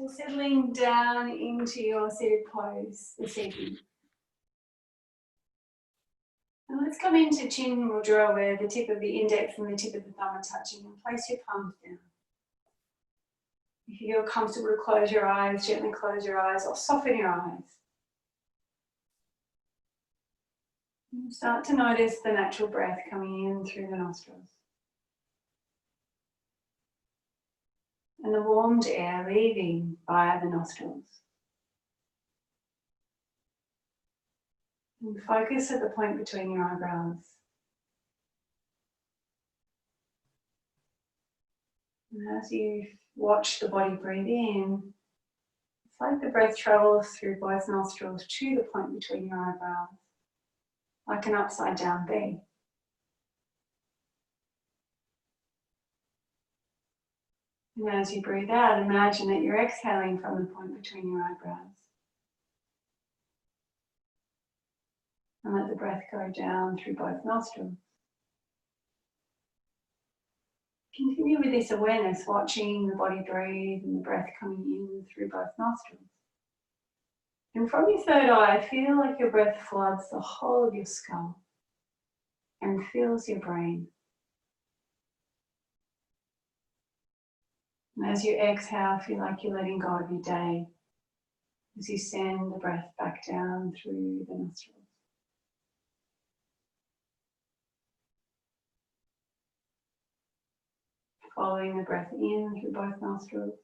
So settling down into your seated pose this evening. And let's come into Chin Mudra, where the tip of the index and the tip of the thumb are touching, and place your palms down. If you feel comfortable to close your eyes, gently close your eyes or soften your eyes. And start to notice the natural breath coming in through the nostrils. And the warmed air leaving via the nostrils. And focus at the point between your eyebrows. And as you watch the body breathe in, it's like the breath travels through both nostrils to the point between your eyebrows, like an upside down V. And as you breathe out, imagine that you're exhaling from the point between your eyebrows. And let the breath go down through both nostrils. Continue with this awareness, watching the body breathe and the breath coming in through both nostrils. And from your third eye, feel like your breath floods the whole of your skull and fills your brain. And as you exhale, feel like you're letting go of your day as you send the breath back down through the nostrils. Following the breath in through both nostrils.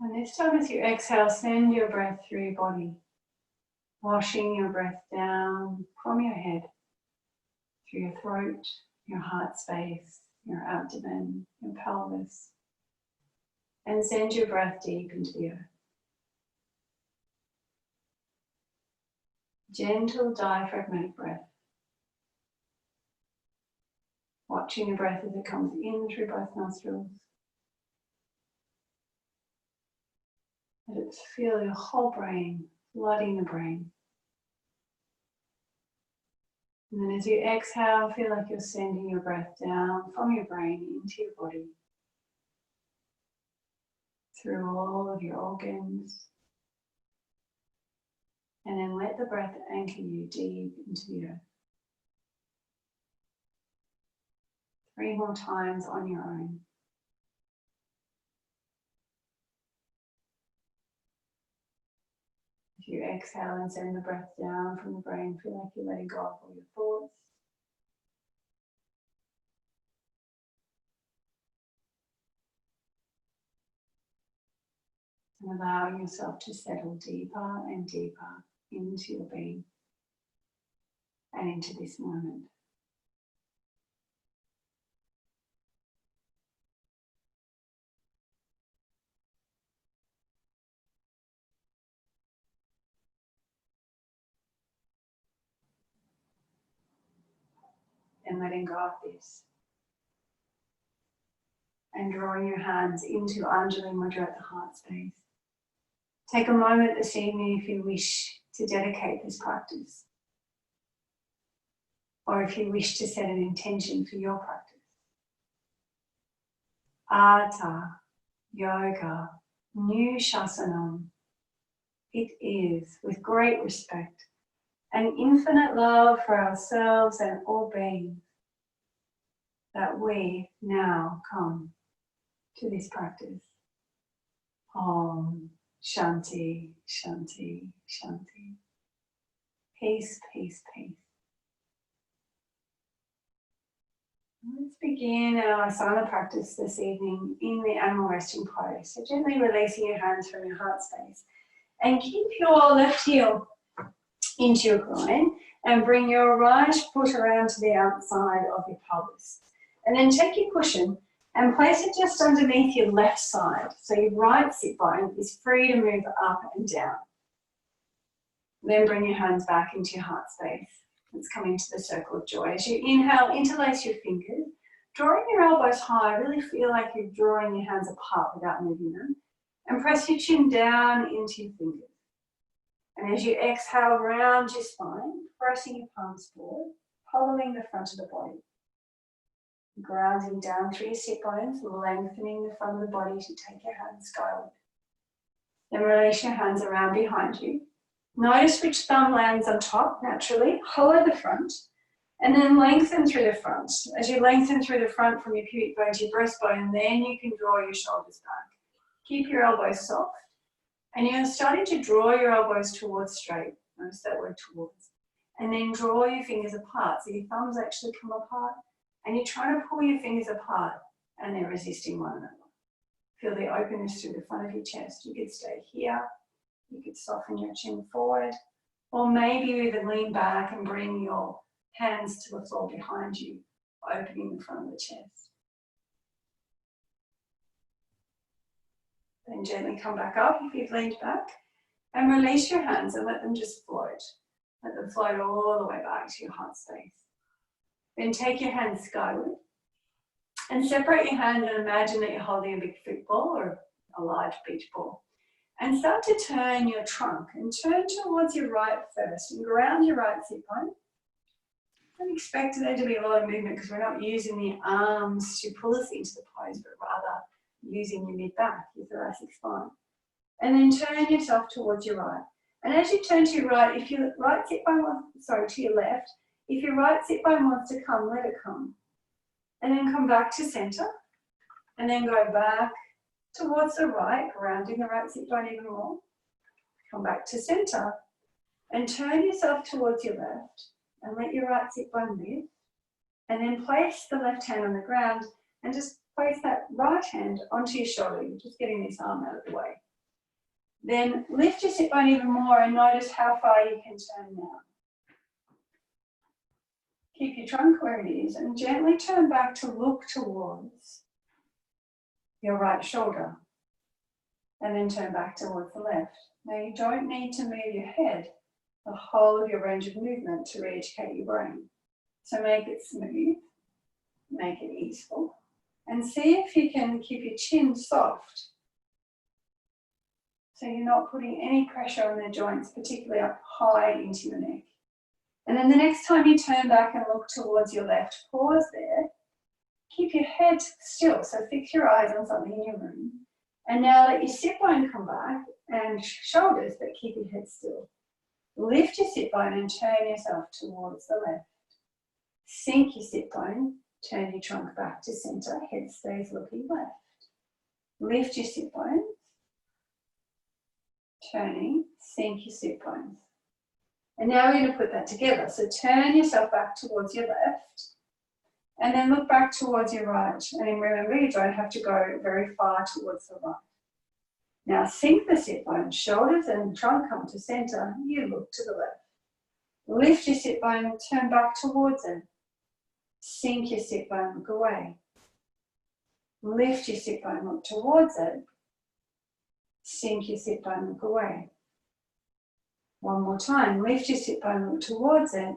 And this time as you exhale, send your breath through your body, washing your breath down from your head, through your throat, your heart space, your abdomen, your pelvis, and send your breath deep into the earth. Gentle diaphragmatic breath. Watching your breath as it comes in through both nostrils. Let it fill your whole brain, flooding the brain. And then as you exhale, feel like you're sending your breath down from your brain into your body. Through all of your organs. And then let the breath anchor you deep into the earth. 3 more times on your own. If you exhale and send the breath down from the brain, feel like you're letting go of all your thoughts. And allowing yourself to settle deeper and deeper into your being and into this moment. And letting go of this. And drawing your hands into Anjali Mudra at the heart space. Take a moment this evening if you wish to dedicate this practice. Or if you wish to set an intention for your practice. Atha Yoga New Shasanam. It is with great respect and infinite love for ourselves and all beings that we now come to this practice. Om Shanti, Shanti, Shanti. Peace, peace, peace. Let's begin our asana practice this evening in the animal resting pose. So gently releasing your hands from your heart space. And keep your left heel into your groin and bring your right foot around to the outside of your pelvis. And then take your cushion and place it just underneath your left side. So your right sit bone is free to move up and down. Then bring your hands back into your heart space. Let's come into the circle of joy. As you inhale, interlace your fingers, drawing your elbows high. Really feel like you're drawing your hands apart without moving them. And press your chin down into your fingers. And as you exhale, round your spine, pressing your palms forward, hollowing the front of the body. Grounding down through your sit bones, lengthening the front of the body to take your hands skyward. Then release your hands around behind you. Notice which thumb lands on top naturally. Hollow the front. And then lengthen through the front. As you lengthen through the front from your pubic bone to your breastbone, then you can draw your shoulders back. Keep your elbows soft. And you're starting to draw your elbows towards straight. Notice that word towards. And then draw your fingers apart. So your thumbs actually come apart. And you're trying to pull your fingers apart and they're resisting one another. Feel the openness through the front of your chest. You could stay here. You could soften your chin forward. Or maybe you even lean back and bring your hands to the floor behind you, opening the front of the chest. Then gently come back up if you've leaned back and release your hands and let them just float. Let them float all the way back to your heart space. Then take your hands skyward and separate your hand and imagine that you're holding a big football or a large beach ball. And start to turn your trunk and turn towards your right first and ground your right sit bone. Don't expect there to be a lot of movement because we're not using the arms to pull us into the pose, but rather using your mid-back, your thoracic spine. And then turn yourself towards your right. And as you turn to your right, if your right sit bone wants, to your left, if your right sit bone wants to come, let it come. And then come back to center. And then go back towards the right, grounding the right sit bone even more. Come back to center. And turn yourself towards your left. And let your right sit bone lift. And then place the left hand on the ground and just place that right hand onto your shoulder. You're just getting this arm out of the way. Then lift your sit bone even more and notice how far you can turn now. Keep your trunk where it is and gently turn back to look towards your right shoulder. And then turn back towards the left. Now you don't need to move your head the whole of your range of movement to re-educate your brain. So make it smooth, make it easeful, and see if you can keep your chin soft. So you're not putting any pressure on the joints, particularly up high into your neck. And then the next time you turn back and look towards your left, pause there. Keep your head still, so fix your eyes on something in your room. And now let your sit bone come back and shoulders, but keep your head still. Lift your sit bone and turn yourself towards the left. Sink your sit bone, turn your trunk back to center, head stays looking left. Lift your sit bones, turning, sink your sit bones. And now we're going to put that together. So turn yourself back towards your left and then look back towards your right. And remember, you don't have to go very far towards the right. Now sink the sit bones, shoulders and trunk come to center. You look to the left. Lift your sit bone, turn back towards it. Sink your sit bone, look away. Lift your sit bone, look towards it. Sink your sit bone, look away. One more time. Lift your sit bone, look towards it.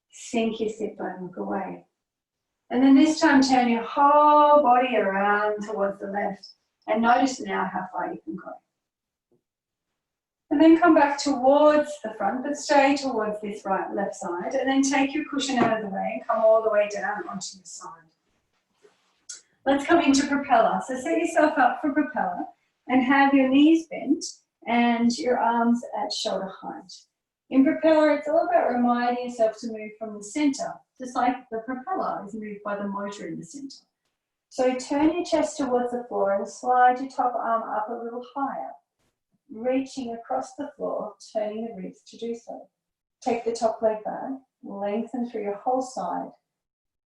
Sink your sit bone, look away. And then this time turn your whole body around towards the left. And notice now how far you can go. And then come back towards the front, but stay towards this left side. And then take your cushion out of the way and come all the way down onto your side. Let's come into propeller. So set yourself up for propeller and have your knees bent and your arms at shoulder height. In propeller, it's all about reminding yourself to move from the center, just like the propeller is moved by the motor in the center. So turn your chest towards the floor and slide your top arm up a little higher, reaching across the floor, turning the ribs to do so. Take the top leg back, lengthen through your whole side,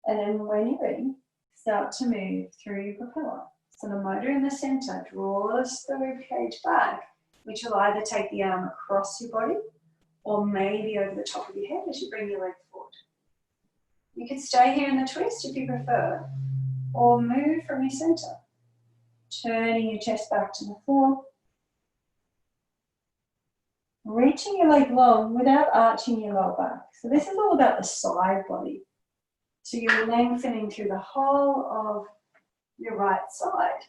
and then when you're ready, start to move through your propeller. So the motor in the center draws the rib cage back, which will either take the arm across your body or maybe over the top of your head as you bring your leg forward. You can stay here in the twist if you prefer, or move from your center, turning your chest back to the floor, reaching your leg long without arching your lower back. So this is all about the side body. So you're lengthening through the whole of your right side.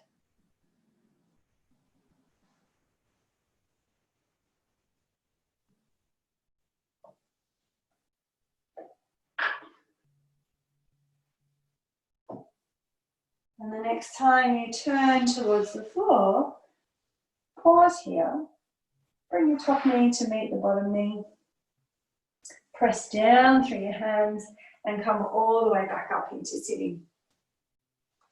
And the next time you turn towards the floor, pause here. Bring your top knee to meet the bottom knee. Press down through your hands and come all the way back up into sitting.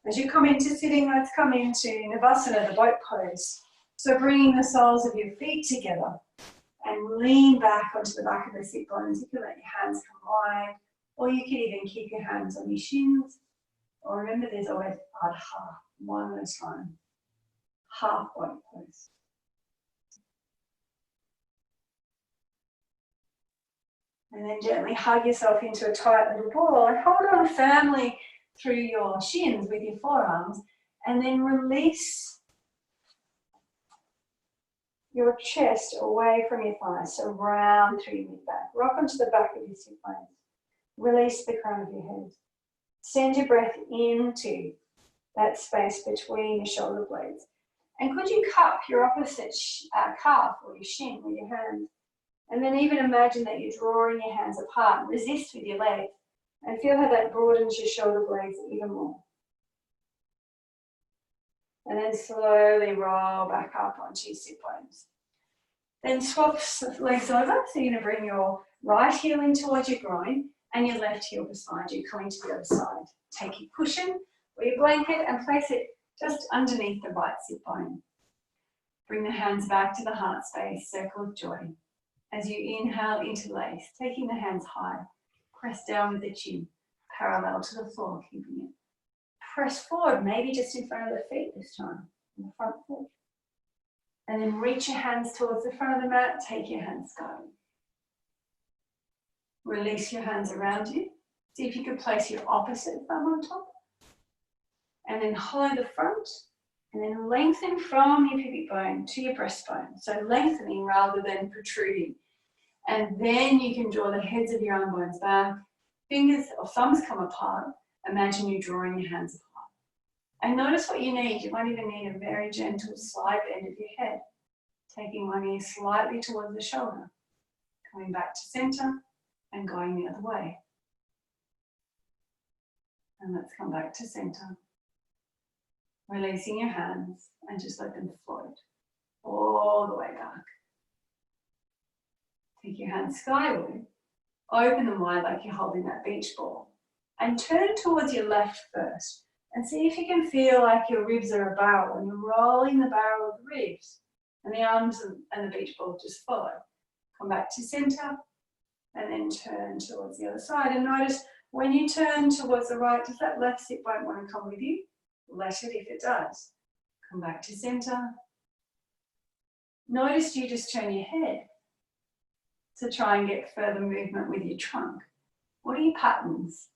As you come into sitting, let's come into Navasana, the boat pose. So bringing the soles of your feet together and lean back onto the back of the sit bones. You can let your hands come wide, or you can even keep your hands on your shins. Or remember, there's always Adha, one at a time. Half boat pose. And then gently hug yourself into a tight little ball and hold on firmly through your shins with your forearms, and then release your chest away from your thighs, so round through your mid-back. Rock onto the back of your sit bones. Release the crown of your head. Send your breath into that space between your shoulder blades. And could you cup your opposite calf or your shin with your hand? And then even imagine that you're drawing your hands apart. Resist with your legs. And feel how that broadens your shoulder blades even more. And then slowly roll back up onto your sit bones. Then swap legs over. So you're going to bring your right heel in towards your groin and your left heel beside you, coming to the other side. Take your cushion or your blanket and place it just underneath the right sit bone. Bring the hands back to the heart space, circle of joy. As you inhale, interlace, taking the hands high. Press down with the chin, parallel to the floor, keeping it. Press forward, maybe just in front of the feet this time, in the front foot. And then reach your hands towards the front of the mat, take your hands skyward. Release your hands around you. See if you can place your opposite thumb on top. And then hollow the front, and then lengthen from your pubic bone to your breastbone. So lengthening rather than protruding. And then you can draw the heads of your arm bones back. Fingers or thumbs come apart. Imagine you drawing your hands apart. And notice what you need. You might even need a very gentle side bend of your head. Taking one ear slightly towards the shoulder. Coming back to center and going the other way. And let's come back to center. Releasing your hands and just let them float all the way back. Take your hands skyward, open them wide like you're holding that beach ball, and turn towards your left first. And see if you can feel like your ribs are a barrel and you're rolling the barrel of the ribs, and the arms and the beach ball just follow. Come back to center and then turn towards the other side. And notice when you turn towards the right, does that left sit bone want to come with you? Let it if it does. Come back to center. Notice you just turn your head to try and get further movement with your trunk. What are your patterns?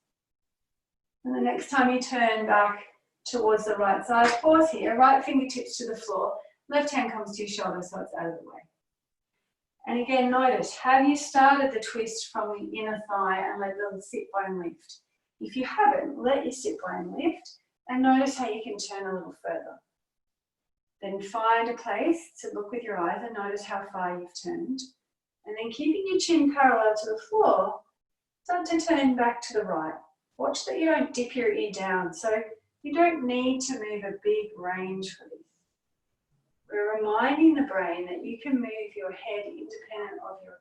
And the next time you turn back towards the right side, pause here, right fingertips to the floor, left hand comes to your shoulder so it's out of the way. And again, notice, have you started the twist from the inner thigh and let the sit bone lift? If you haven't, let your sit bone lift and notice how you can turn a little further. Then find a place to look with your eyes and notice how far you've turned. And then keeping your chin parallel to the floor, start to turn back to the right. Watch that you don't dip your ear down. So you don't need to move a big range for this. We're reminding the brain that you can move your head independent of your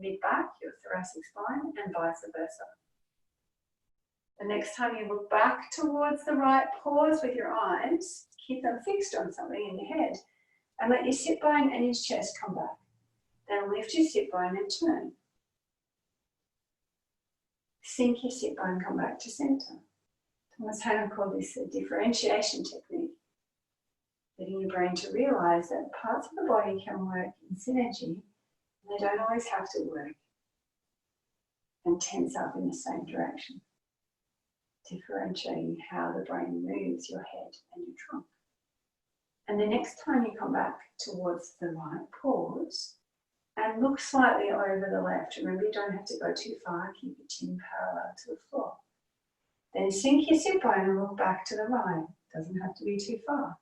mid-back, your thoracic spine, and vice versa. The next time you look back towards the right, pause with your eyes, keep them fixed on something in your head, and let your sit bone and your chest come back. Then lift your sit bone and turn. Sink your sit bone, come back to center. Thomas Hanna called this a differentiation technique. Getting your brain to realize that parts of the body can work in synergy, and they don't always have to work and tense up in the same direction. Differentiating how the brain moves your head and your trunk. And the next time you come back towards the right, pause and look slightly over the left. Remember, you don't have to go too far. Keep your chin parallel to the floor. Then sink your sit bone and look back to the right. Doesn't have to be too far.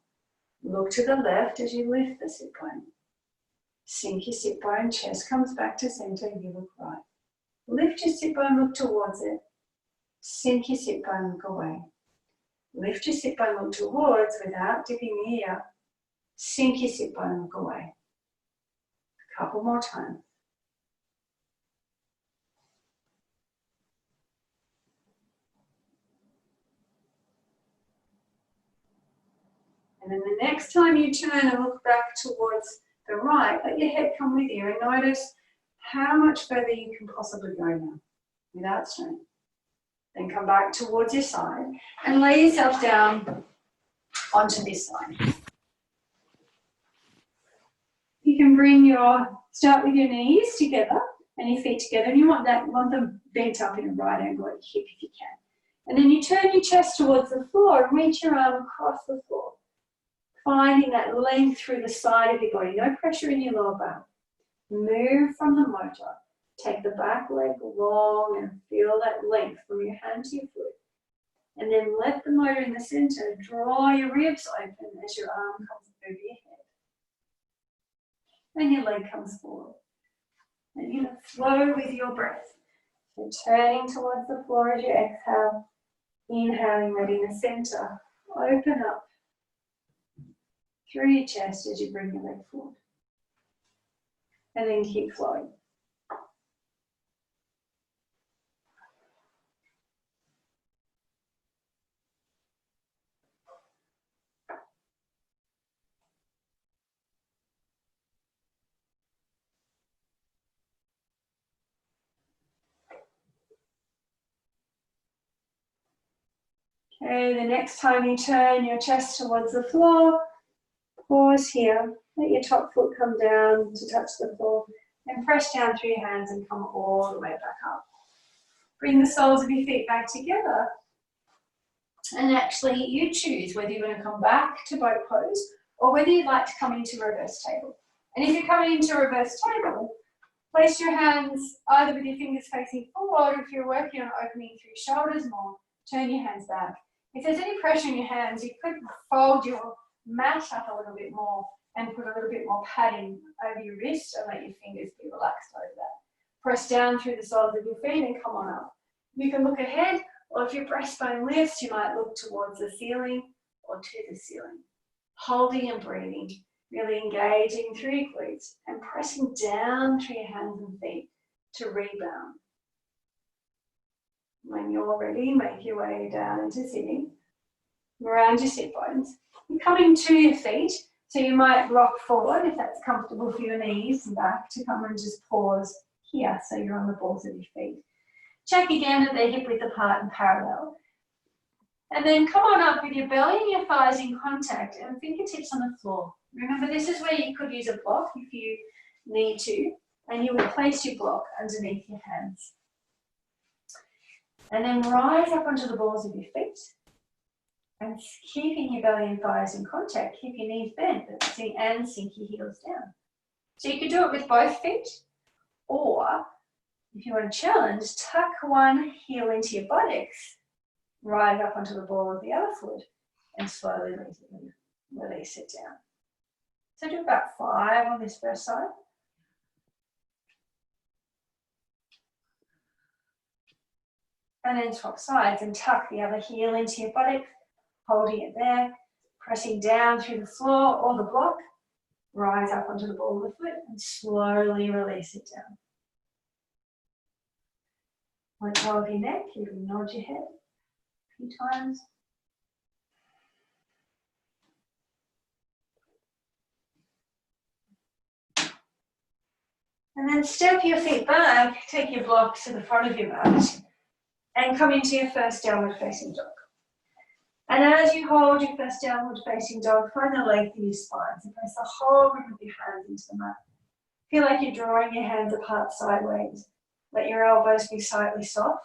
Look to the left as you lift the sit bone. Sink your sit bone, chest comes back to center, you look right. Lift your sit bone, look towards it. Sink your sit bone, look away. Lift your sit bone, look towards without dipping the ear. Sink your sit bone, look away. A couple more times. And then the next time you turn and look back towards the right, let your head come with you and notice how much further you can possibly go now without strain. Then come back towards your side and lay yourself down onto this side. You can start with your knees together and your feet together, and you want them bent up in a right angle at your hip if you can. And then you turn your chest towards the floor and reach your arm across the floor, finding that length through the side of your body, no pressure in your lower back. Move from the motor. Take the back leg long and feel that length from your hand to your foot. And then let the motor in the center draw your ribs open as your arm comes over your head. And your leg comes forward. And you're going to flow with your breath. So turning towards the floor as you exhale, inhaling, letting the center open up through your chest as you bring your leg forward. And then keep flowing. Okay, the next time you turn your chest towards the floor, pause here. Let your top foot come down to touch the floor and press down through your hands and come all the way back up. Bring the soles of your feet back together. And actually you choose whether you're going to come back to boat pose or whether you'd like to come into reverse table. And if you're coming into reverse table, place your hands either with your fingers facing forward, or if you're working on opening through your shoulders more, turn your hands back. If there's any pressure in your hands, you could fold your mat up a little bit more and put a little bit more padding over your wrist and let your fingers be relaxed over that. Press down through the soles of your feet and come on up. You can look ahead, or if your breastbone lifts, you might look towards the ceiling or to the ceiling. Holding and breathing, really engaging through your glutes and pressing down through your hands and feet to rebound. When you're ready, make your way down into sitting, around your sit bones. You're coming to your feet, so you might rock forward if that's comfortable for your knees and back to come and just pause here so you're on the balls of your feet. Check again that they're hip width apart and parallel. And then come on up with your belly and your thighs in contact and fingertips on the floor. Remember, this is where you could use a block if you need to, and you would place your block underneath your hands. And then rise up onto the balls of your feet. And keeping your belly and thighs in contact, keep your knees bent and sink your heels down. So you could do it with both feet, or if you want to challenge, tuck one heel into your buttocks, rise up onto the ball of the other foot, and slowly release it down. So do about 5 on this first side. And then swap sides and tuck the other heel into your buttock, holding it there, pressing down through the floor or the block, rise up onto the ball of the foot and slowly release it down. Let go of your neck, you can nod your head a few times. And then step your feet back, take your blocks to the front of your mat and come into your first downward facing dog. And as you hold your first downward facing dog, find the length in your spine. So press the whole grip of your hands into the mat. Feel like you're drawing your hands apart sideways. Let your elbows be slightly soft.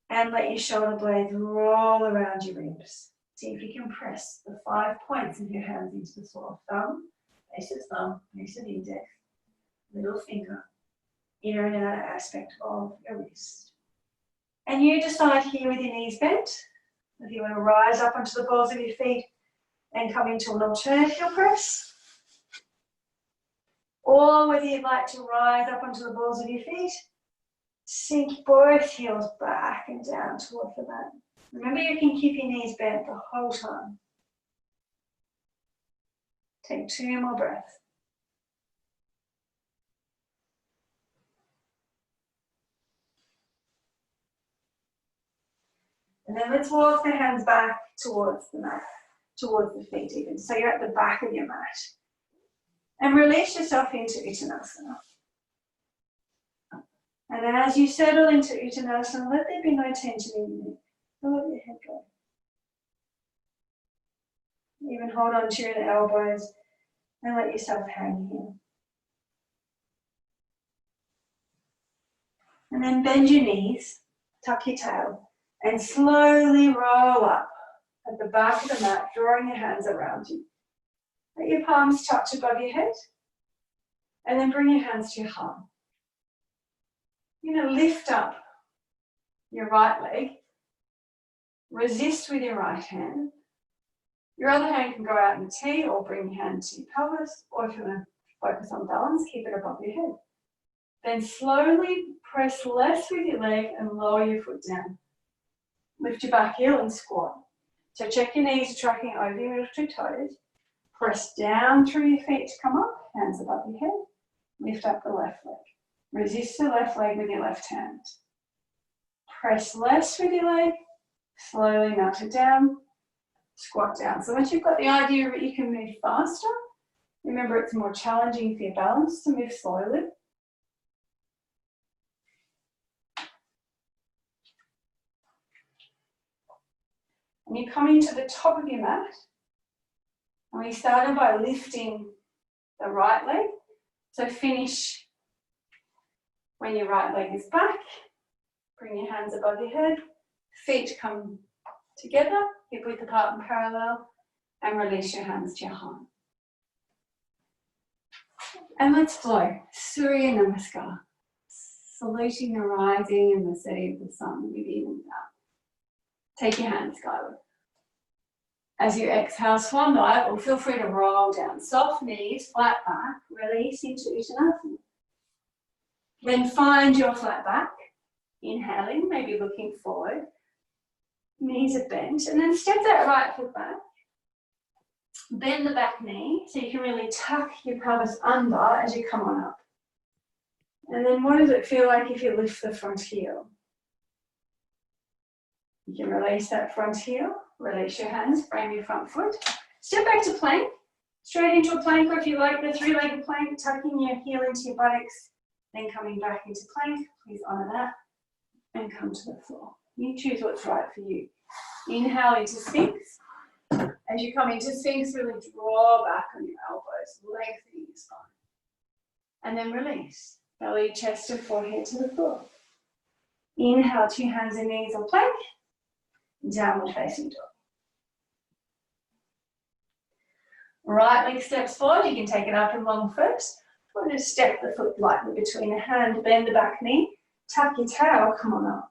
And let your shoulder blades roll around your ribs. See if you can press the 5 points of your hands into the floor. Thumb, base of thumb, base of index, little finger, inner and outer aspect of your wrist. And you decide here with your knees bent, if you want to rise up onto the balls of your feet and come into an alternate heel press, or whether you'd like to rise up onto the balls of your feet, sink both heels back and down towards the mat. Remember, you can keep your knees bent the whole time. Take 2 more breaths. And then let's walk the hands back towards the mat, towards the feet even. So you're at the back of your mat. And release yourself into Uttanasana. And then as you settle into Uttanasana, let there be no tension in your neck. Let your head go. Even hold on to your elbows and let yourself hang here. And then bend your knees, tuck your tail, and slowly roll up at the back of the mat, drawing your hands around you. Let your palms touch above your head, and then bring your hands to your heart. You're going to lift up your right leg, resist with your right hand. Your other hand can go out in a T or bring your hand to your pelvis, or if you want to focus on balance, keep it above your head. Then slowly press less with your leg and lower your foot down. Lift your back heel and squat. So check your knees are tracking over your middle 2 toes. Press down through your feet to come up, hands above your head. Lift up the left leg. Resist the left leg with your left hand. Press less with your leg, slowly melt it down, squat down. So once you've got the idea that you can move faster, remember it's more challenging for your balance to move slowly. And you're coming to the top of your mat. And we started by lifting the right leg. So finish when your right leg is back. Bring your hands above your head. Feet come together, hip width apart and parallel. And release your hands to your heart. And let's flow. Surya Namaskar. Saluting the rising and the setting of the sun within and out. Take your hands skyward. As you exhale, swan dive, or feel free to roll down. Soft knees, flat back, release into Uttanasana. Then find your flat back. Inhaling, maybe looking forward. Knees are bent, and then step that right foot back. Bend the back knee so you can really tuck your pelvis under as you come on up. And then what does it feel like if you lift the front heel? You can release that front heel, release your hands, frame your front foot. Step back to plank, straight into a plank, or if you like the 3-legged plank, tucking your heel into your buttocks, then coming back into plank. Please honour that and come to the floor. You choose what's right for you. Inhale into Sphinx. As you come into Sphinx, really draw back on your elbows, lengthening your spine. And then release. Belly, chest and forehead to the floor. Inhale, 2 hands and knees on plank. Downward facing dog. Right leg steps forward. You can take it up and long first. Or just step the foot lightly between the hand, bend the back knee, tuck your tail, come on up.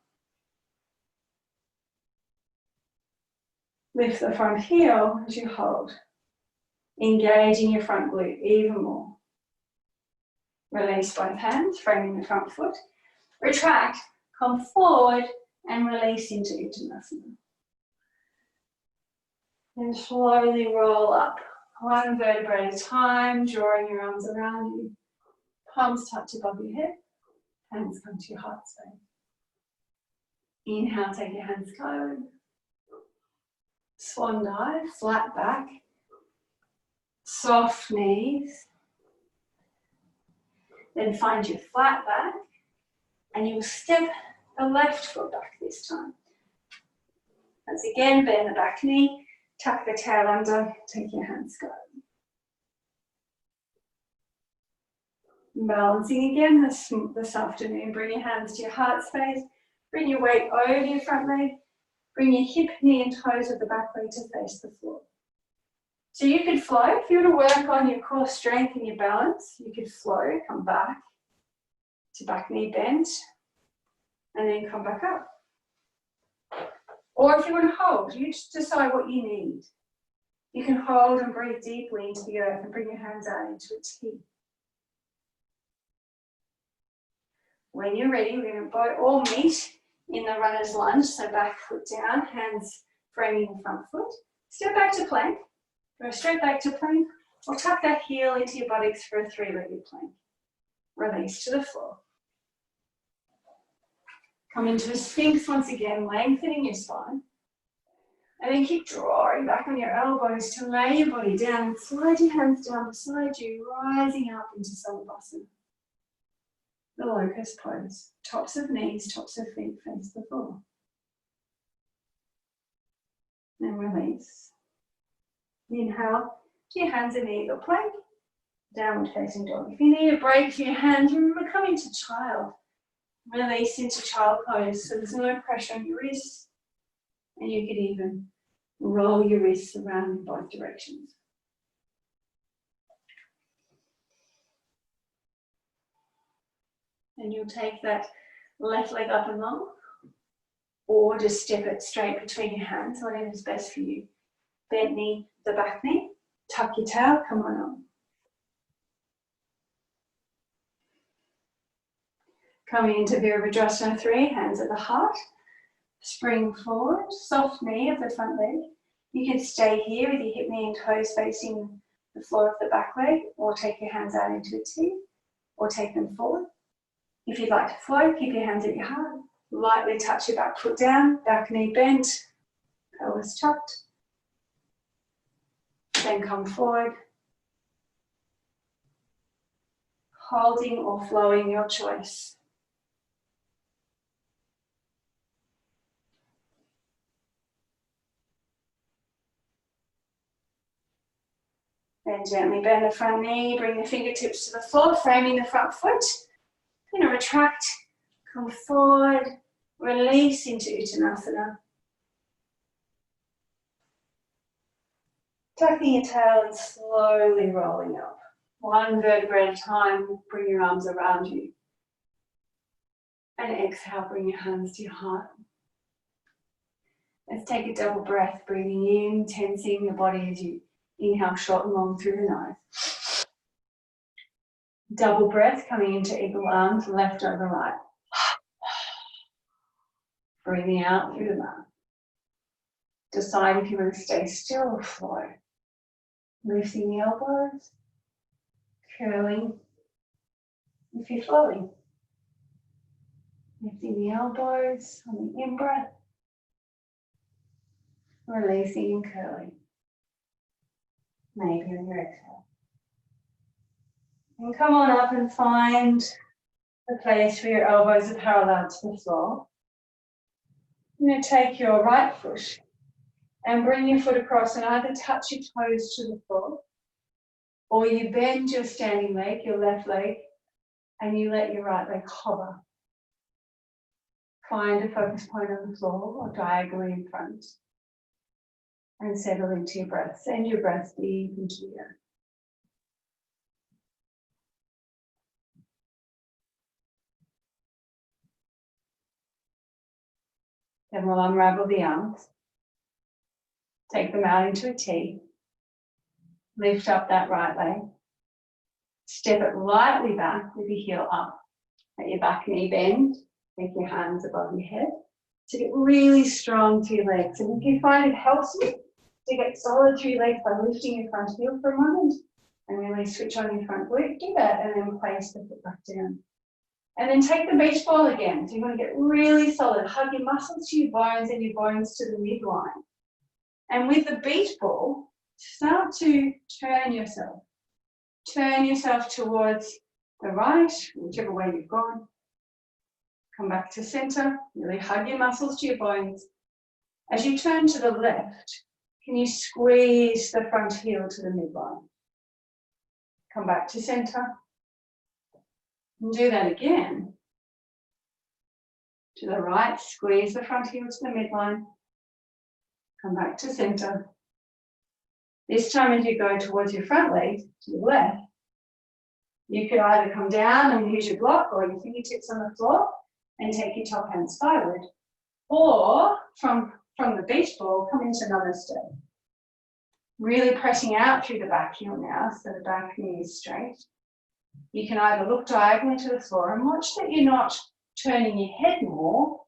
Lift the front heel as you hold. Engaging your front glute even more. Release both hands, framing the front foot. Retract, come forward and release into Uttanasana. And slowly roll up, 1 vertebrae at a time, drawing your arms around you. Palms touch above your head, hands come to your heart space. Inhale, take your hands skyward. Swan dive, flat back, soft knees. Then find your flat back, and you will step the left foot back this time. Once again, bend the back knee, tuck the tail under, take your hands skyward. Balancing again this afternoon, bring your hands to your heart space, bring your weight over your front leg, bring your hip, knee and toes of the back leg to face the floor. So you could flow, if you want to work on your core strength and your balance, you could flow, come back to back knee bend, and then come back up. Or if you want to hold, you just decide what you need. You can hold and breathe deeply into the earth and bring your hands out into a T. When you're ready, we're going to all meet in the runner's lunge, so back foot down, hands framing the front foot. Step back to plank, go straight back to plank, or tuck that heel into your buttocks for a three-legged plank. Release to the floor. Come into a Sphinx once again, lengthening your spine. And then keep drawing back on your elbows to lay your body down and slide your hands down beside you, rising up into Samavasana. The locust pose. Tops of knees, tops of feet face the floor. And release. Inhale, to your hands and knees or plank. Downward facing dog. If you need a break for your hands, remember come into child. Release into child pose so there's no pressure on your wrists. And you could even roll your wrists around in both directions. And you'll take that left leg up and long, or just step it straight between your hands, whatever's best for you. Bent knee, the back knee, tuck your tail, come on up. Coming into Virabhadrasana 3, hands at the heart. Spring forward, soft knee of the front leg. You can stay here with your hip, knee and toes facing the floor of the back leg, or take your hands out into a T, or take them forward. If you'd like to float, keep your hands at your heart. Lightly touch your back foot down, back knee bent, pelvis tucked. Then come forward. Holding or flowing, your choice. Then gently bend the front knee, bring the fingertips to the floor, framing the front foot. Going to retract, come forward, release into Uttanasana. Tucking your tail and slowly rolling up. One vertebra at a time, bring your arms around you. And exhale, bring your hands to your heart. Let's take a double breath, breathing in, tensing your body as you inhale short and long through the nose. Double breath coming into eagle arms, left over right. Breathing out through the mouth. Decide if you want to stay still or flow. Lifting the elbows, curling if you're flowing. Lifting the elbows on the in-breath. Releasing and curling. Maybe on your exhale. And come on up and find the place where your elbows are parallel to the floor. You're going to take your right foot and bring your foot across and either touch your toes to the floor, or you bend your standing leg, your left leg, and you let your right leg hover. Find a focus point on the floor or diagonally in front. And settle into your breath. Send your breath deep into the earth. Then we'll unravel the arms. Take them out into a T. Lift up that right leg. Step it lightly back with your heel up. Let your back knee bend. Take your hands above your head. To get really strong through your legs. And if you find it helps you to get solid through your legs by lifting your front heel for a moment and really switch on your front glute, do that and then place the foot back down. And then take the beach ball again. So you want to get really solid. Hug your muscles to your bones and your bones to the midline. And with the beach ball, start to turn yourself. Turn yourself towards the right, whichever way you've gone. Come back to center. Really hug your muscles to your bones. As you turn to the left, can you squeeze the front heel to the midline? Come back to center. And do that again. To the right, squeeze the front heel to the midline. Come back to center. This time as you go towards your front leg, to the left, you could either come down and use your block or your fingertips on the floor and take your top hand skyward. Or from the beach ball, come into another step. Really pressing out through the back heel now, so the back knee is straight. You can either look diagonally to the floor and watch that you're not turning your head more,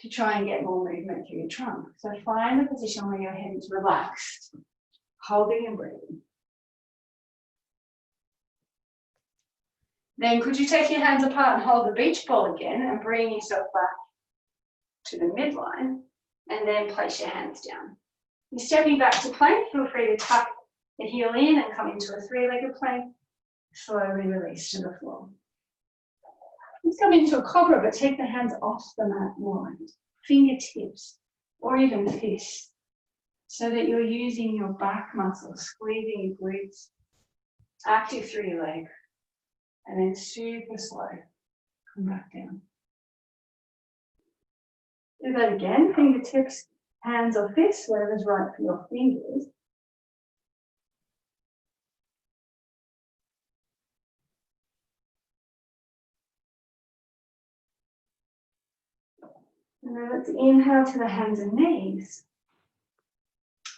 to try and get more movement through your trunk. So find the position where your head is relaxed, holding and breathing. Then could you take your hands apart and hold the beach ball again and bring yourself back to the midline, and then place your hands down. You're stepping back to plank, feel free to tuck the heel in and come into a three-legged plank. Slowly release to the floor. Let's come into a cobra, but take the hands off the mat wide, fingertips, or even fists, so that you're using your back muscles, squeezing your glutes, active through your leg, and then super slow, come back down. Do that again, fingertips, hands or fists, whatever's right for your fingers. And then let's inhale to the hands and knees.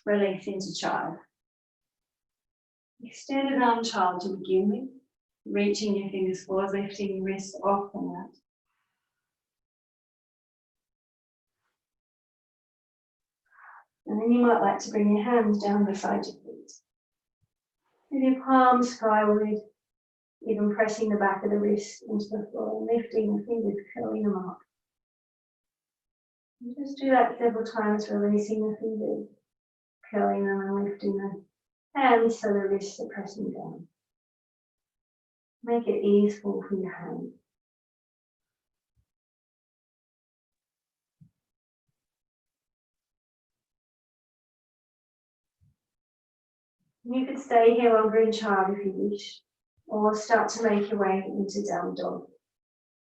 Release into child. Extended arm child to begin with. Reaching your fingers forward, lifting your wrists off the mat. And then you might like to bring your hands down beside your feet. With your palms skyward, even pressing the back of the wrist into the floor, lifting the fingers, curling them up. And just do that several times, releasing the fingers, curling them and lifting the hands so the wrists are pressing down. Make it easeful for your hands. You could stay here longer in child if you wish, or start to make your way into down dog.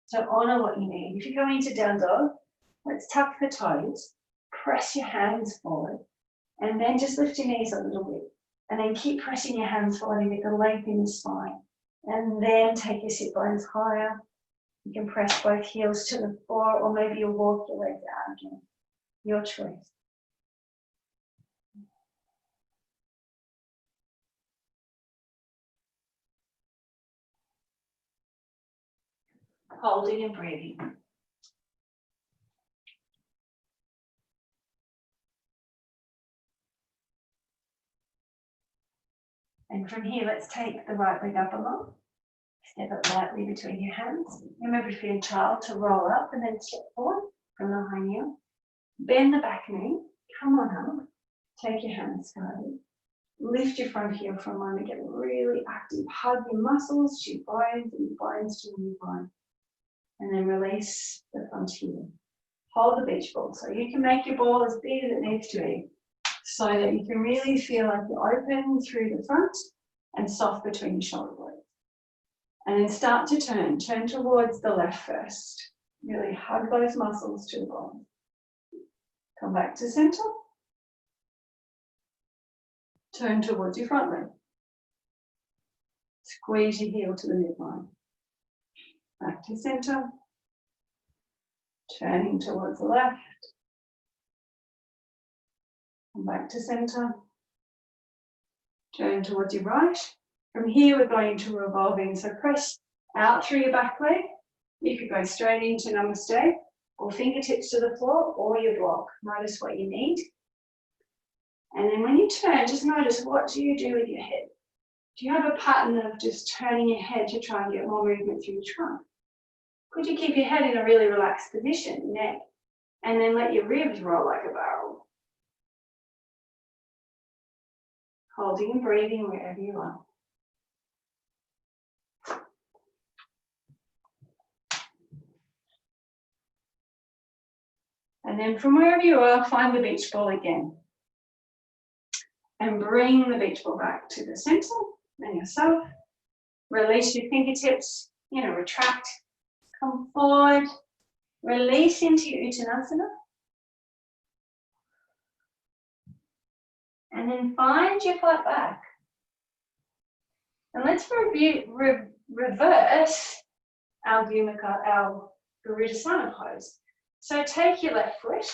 So honour what you need. If you're going into down dog, let's tuck the toes, press your hands forward, and then just lift your knees a little bit. And then keep pressing your hands forward and get the length in the spine. And then take your sit bones higher. You can press both heels to the floor, or maybe you'll walk your legs out again. Your choice. Holding and breathing. And from here, let's take the right leg up along. Step it lightly between your hands. Remember, if you're in child, to roll up and then step forward from the high knee. Bend the back knee. Come on up. Take your hands skyward. Lift your front heel for a moment. Get really active. Hug your muscles to your bones and your bones to your bone. And then release the front heel. Hold the beach ball. So you can make your ball as big as it needs to be, so that you can really feel like you're open through the front and soft between your shoulder blades. And then start to turn. Turn towards the left first. Really hug those muscles to the bottom. Come back to center. Turn towards your front leg. Squeeze your heel to the midline. Back to center. Turning towards the left. Come back to center. Turn towards your right. From here, we're going to revolve in. So press out through your back leg. You could go straight into Namaste, or fingertips to the floor, or your block. Notice what you need. And then when you turn, just notice, what do you do with your head? Do you have a pattern of just turning your head to try and get more movement through your trunk? Could you keep your head in a really relaxed position, neck, and then let your ribs roll like a barrel? Holding and breathing wherever you are. And then from wherever you are, find the beach ball again. And bring the beach ball back to the center and yourself. Release your fingertips, retract. Come forward. Release into your Uttanasana. And then find your flat back. And let's reverse our Virudasana pose. So take your left foot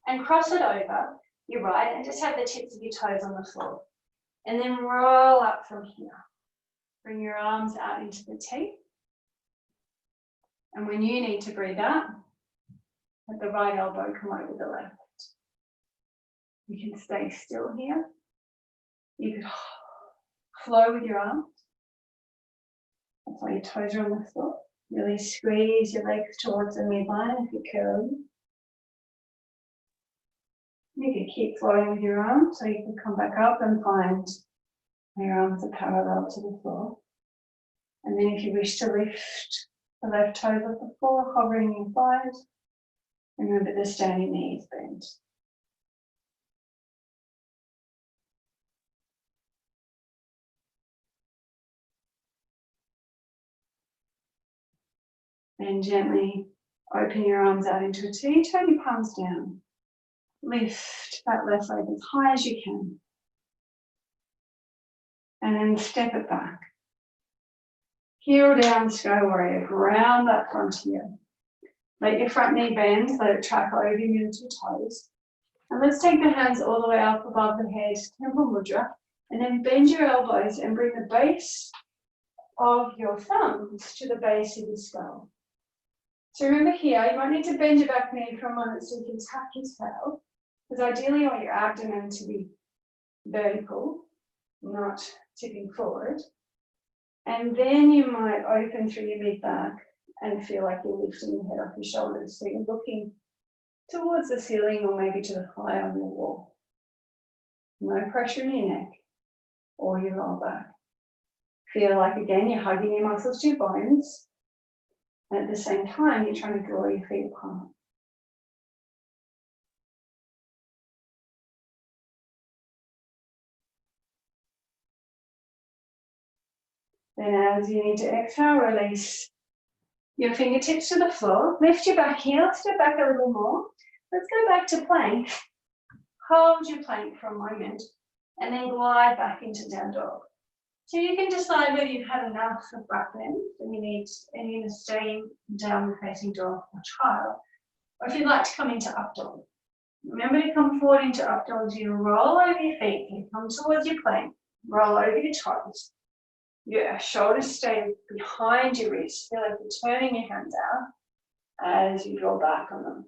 and cross it over your right, and just have the tips of your toes on the floor. And then roll up from here. Bring your arms out into the T. And when you need to breathe out, Let the right elbow come over the left. You can stay still here. You could flow with your arms. That's why your toes are on the floor. Really squeeze your legs towards the midline if you're curly. You can keep flowing with your arms, so you can come back up and find your arms are parallel to the floor. And then if you wish to lift the left toes off the floor, hovering your thighs. Remember the standing knees bent. And gently open your arms out into a T, turn your palms down. Lift that left leg as high as you can. And then step it back. Heel down, sky warrior, ground that front heel. Let your front knee bend, let it track over your two toes. And let's take the hands all the way up above the head, temple mudra, and then bend your elbows and bring the base of your thumbs to the base of your skull. So remember here, you might need to bend your back knee for a moment so you can tuck your tail, because ideally you want your abdomen to be vertical, not tipping forward. And then you might open through your mid-back and feel like you're lifting your head off your shoulders. So you're looking towards the ceiling or maybe to the fly on your wall. No pressure in your neck or your lower back. Feel like, again, you're hugging your muscles to your bones. And at the same time, you're trying to draw your feet apart. Then as you need to exhale, release your fingertips to the floor. Lift your back heel, step back a little more. Let's go back to plank. Hold your plank for a moment and then glide back into down dog. So you can decide whether you've had enough of back bend and you're going to stay down facing dog or child, or if you'd like to come into up dog. Remember to come forward into up dog. You roll over your feet, you come towards your plank, roll over your toes. Your shoulders stay behind your wrists. Feel like you're turning your hands out as you draw back on them.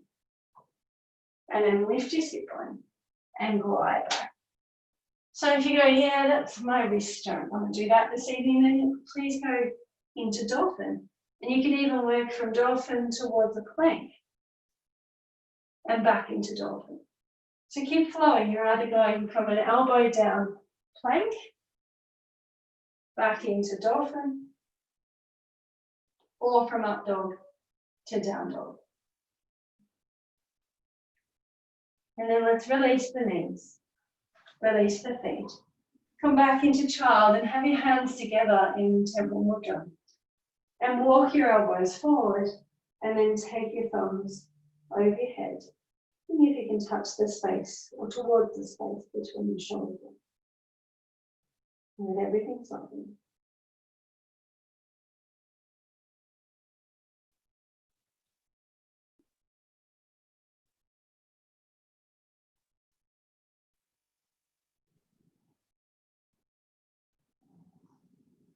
And then lift your sit bone and glide back. So if you go, yeah, that's my wrists, don't want to do that this evening, then please go into dolphin. And you can even work from dolphin towards the plank and back into dolphin. So keep flowing. You're either going from an elbow down plank, back into dolphin, or from up dog to down dog. And then let's release the knees, release the feet. Come back into child and have your hands together in temple mudra. And walk your elbows forward and then take your thumbs over your head. And if you can touch the space or towards the space between your shoulders. And let everything soften.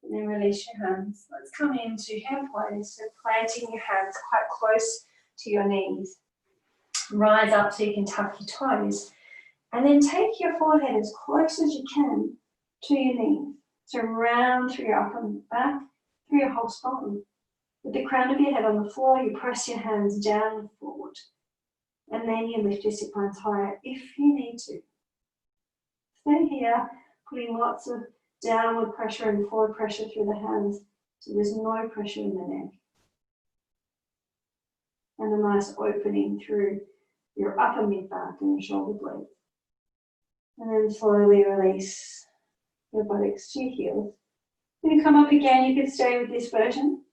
And then release your hands. Let's come into hand pose. So planting your hands quite close to your knees. Rise up so you can tuck your toes. And then take your forehead as close as you can to your knees. So round through your upper back, through your whole spine. With the crown of your head on the floor, you press your hands down and forward. And then you lift your sit bones higher if you need to. Stay here, putting lots of downward pressure and forward pressure through the hands, so there's no pressure in the neck. And a nice opening through your upper mid-back and your shoulder blades. And then slowly release your buttocks to your heels. When you come up again, you can stay with this version,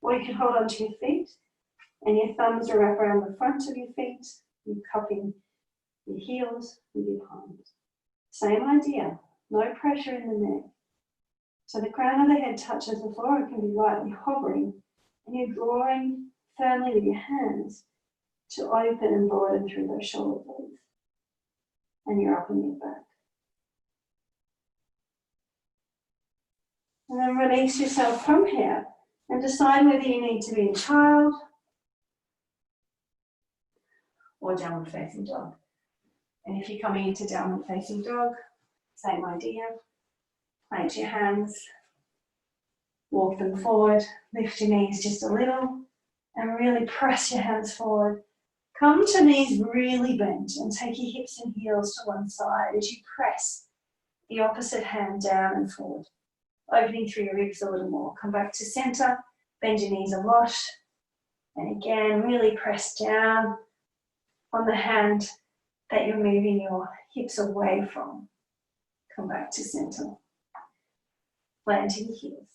or you can hold onto your feet, and your thumbs are wrapped around the front of your feet. You're cupping your heels with your palms. Same idea, no pressure in the neck. So the crown of the head touches the floor, it can be lightly hovering, and you're drawing firmly with your hands to open and broaden through those shoulder blades and your upper mid-back. And then release yourself from here and decide whether you need to be in child or downward facing dog. And if you're coming into downward facing dog, same idea. Plant your hands, walk them forward, lift your knees just a little, and really press your hands forward. Come to knees really bent and take your hips and heels to one side as you press the opposite hand down and forward, opening through your ribs a little more. Come back to center, bend your knees a lot, and again, really press down on the hand that you're moving your hips away from. Come back to center, planting your heels.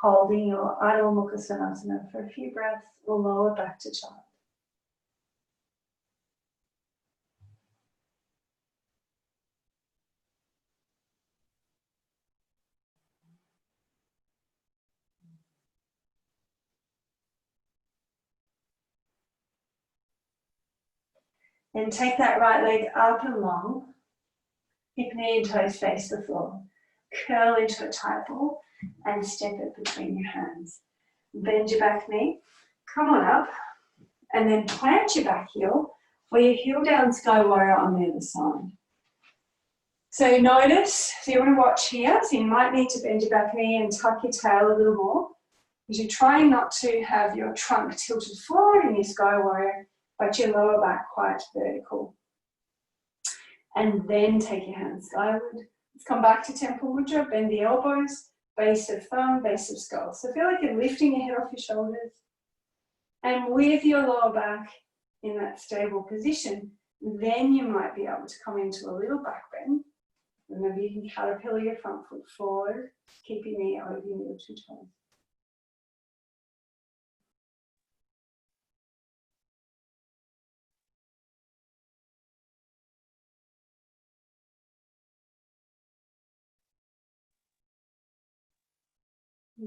Holding your Adho Mukha Svanasana for a few breaths or lower back to child. Then take that right leg up and long, hip, knee and toes face the floor. Curl into a tight ball and step it between your hands. Bend your back knee, come on up, and then plant your back heel or your heel down sky warrior on the other side. So notice, so you want to watch here, so you might need to bend your back knee and tuck your tail a little more, because you're trying not to have your trunk tilted forward in your sky warrior, but your lower back quite vertical. And then take your hands skyward. Let's come back to Temple Mudra, bend the elbows, base of thumb, base of skull. So feel like you're lifting your head off your shoulders. And with your lower back in that stable position, then you might be able to come into a little back bend. Remember, you can caterpillar your front foot forward, keep your knee over your middle two toes.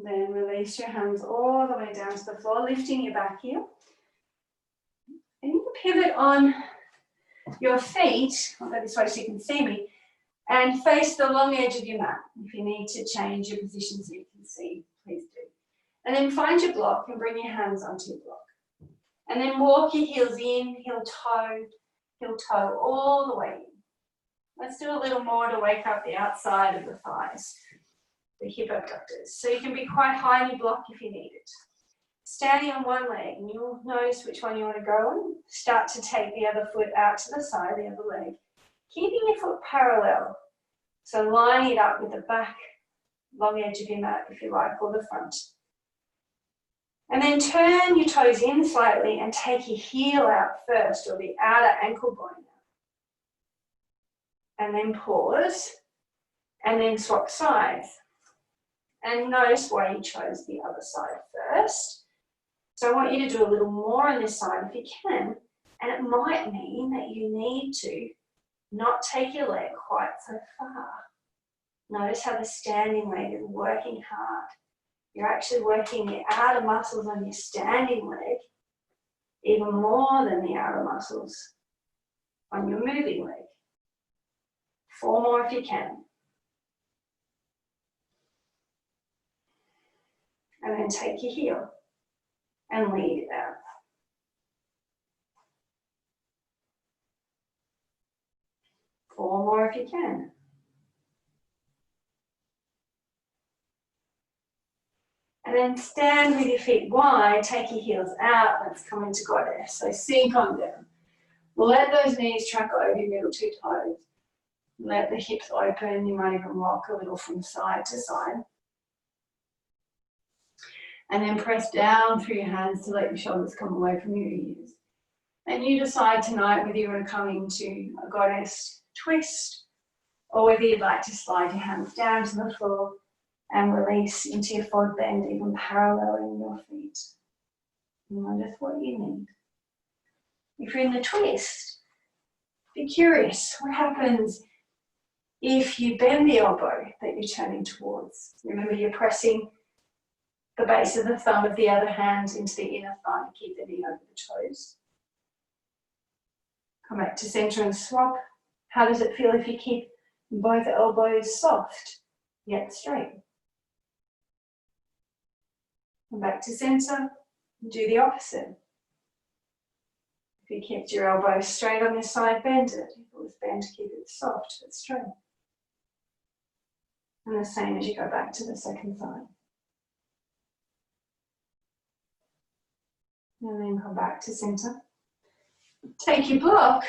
Then release your hands all the way down to the floor, lifting your back heel. And you can pivot on your feet, I'll go this way so you can see me, and face the long edge of your mat. If you need to change your position so you can see, please do. And then find your block and bring your hands onto your block. And then walk your heels in, heel toe all the way in. Let's do a little more to wake up the outside of the thighs, the hip abductors. So you can be quite high in your block if you need it. Standing on one leg, and you'll notice which one you want to go on. Start to take the other foot out to the side, the other leg. Keeping your foot parallel. So lining it up with the back, long edge of your mat, if you like, or the front. And then turn your toes in slightly and take your heel out first, or the outer ankle bone out. And then pause, and then swap sides. And notice why you chose the other side first. So I want you to do a little more on this side if you can, and it might mean that you need to not take your leg quite so far. Notice how the standing leg is working hard. You're actually working the outer muscles on your standing leg even more than the outer muscles on your moving leg. 4 more if you can. And then take your heel and lead it out. Four more if you can. And then stand with your feet wide, take your heels out, let's come into goddess. So sink on down. Let those knees track over your middle two toes. Let the hips open, you might even rock a little from side to side. And then press down through your hands to let your shoulders come away from your ears. And you decide tonight whether you want to come into a goddess twist or whether you'd like to slide your hands down to the floor and release into your forward bend, even paralleling your feet. Notice what you need. If you're in the twist, be curious. What happens if you bend the elbow that you're turning towards? Remember, you're pressing the base of the thumb of the other hand into the inner thigh to keep the knee over the toes. Come back to center and swap. How does it feel if you keep both elbows soft yet straight? Come back to center, do the opposite. If you kept your elbow straight on this side, bend it. If it was bent, keep it soft but straight. And the same as you go back to the second side. And then come back to center. Take your block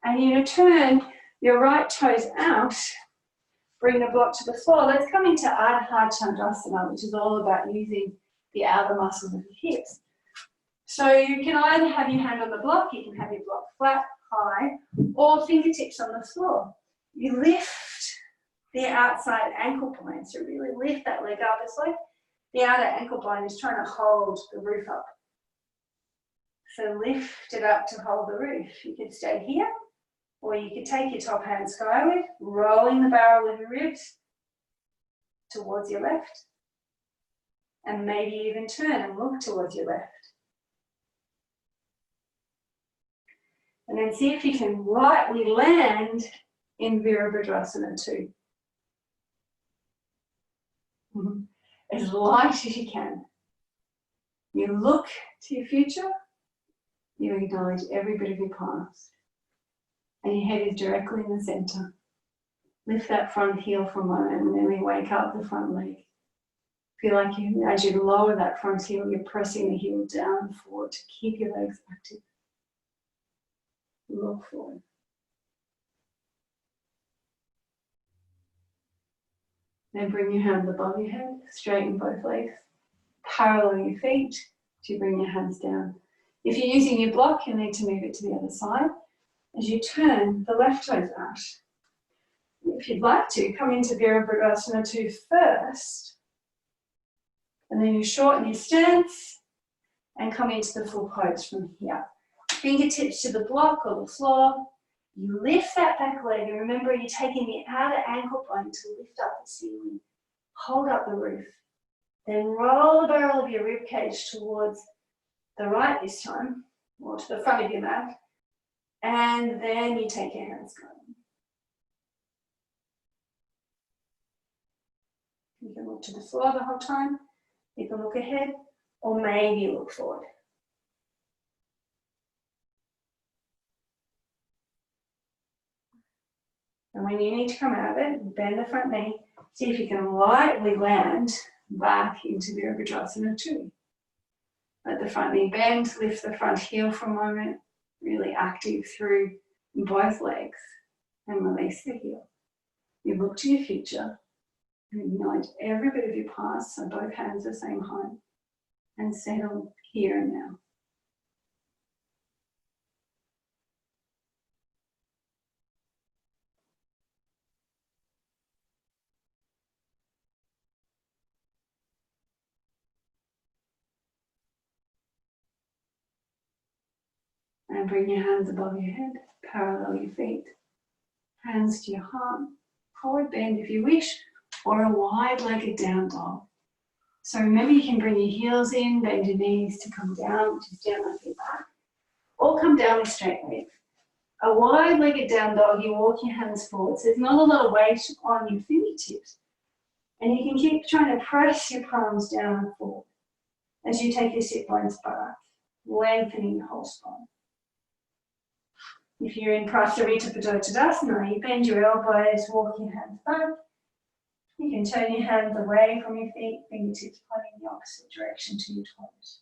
and you're going to turn your right toes out. Bring the block to the floor. Let's come into Ardha Chandrasana, which is all about using the outer muscles of your hips. So you can either have your hand on the block, you can have your block flat, high, or fingertips on the floor. You lift the outside ankle bone, so really lift that leg up. It's like the outer ankle bone is trying to hold the roof up. So lift it up to hold the roof. You could stay here, or you could take your top hand skyward, rolling the barrel of your ribs towards your left, and maybe even turn and look towards your left. And then see if you can lightly land in Virabhadrasana 2. As light as you can. You look to your future, you acknowledge every bit of your past. And your head is directly in the center. Lift that front heel for a moment and then we wake up the front leg. Feel like as you lower that front heel, you're pressing the heel down and forward to keep your legs active. Look forward. Then bring your hands above your head, straighten both legs, parallel your feet to bring your hands down. If you're using your block, you'll need to move it to the other side. As you turn the left toes out. If you'd like to, come into Virabhadrasana 2 first, and then you shorten your stance and come into the full pose from here. Fingertips to the block or the floor. You lift that back leg, and remember you're taking the outer ankle bone to lift up the ceiling. Hold up the roof. Then roll the barrel of your rib cage towards the right this time, or to the front of your mat. And then you take your hands going. You can look to the floor the whole time. You can look ahead, or maybe look forward. And when you need to come out of it, bend the front knee. See if you can lightly land back into Virabhadrasana 2. Let the front knee bend, lift the front heel for a moment, really active through both legs, and release the heel. You look to your future and acknowledge every bit of your past, so both hands the same height, and settle here and now. And bring your hands above your head, parallel your feet. Hands to your heart, forward bend if you wish, or a wide-legged down dog. So remember you can bring your heels in, bend your knees to come down, which is down like your back, or come down with straight legs. A wide-legged down dog, you walk your hands forward, so there's not a lot of weight on your fingertips. And you can keep trying to press your palms down and forward as you take your sit bones back, lengthening the whole spine. If you're in Prasarita Padottanasana, you bend your elbows, walk your hands back. You can turn your hands away from your feet, fingertips pointing in the opposite direction to your toes.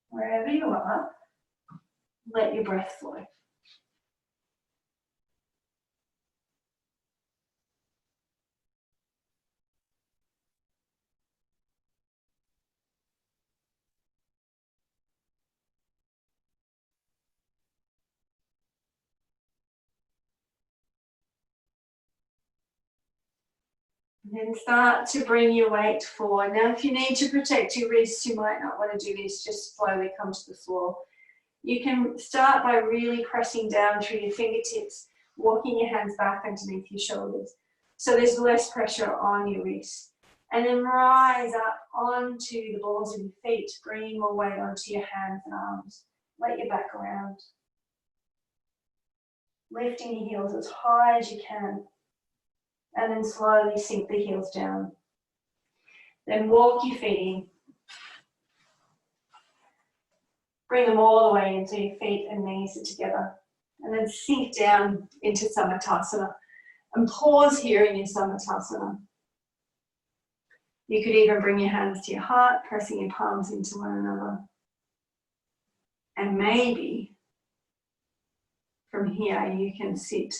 Wherever you are, let your breath flow. And then start to bring your weight forward. Now, if you need to protect your wrists, you might not want to do this, just slowly come to the floor. You can start by really pressing down through your fingertips, walking your hands back underneath your shoulders. So there's less pressure on your wrists. And then rise up onto the balls of your feet, bringing more weight onto your hands and arms. Let your back around. Lifting your heels as high as you can. And then slowly sink the heels down. Then walk your feet in. Bring them all the way into your feet and knees are together. And then sink down into Samatasana. And pause here in your Samatasana. You could even bring your hands to your heart, pressing your palms into one another. And maybe from here you can sit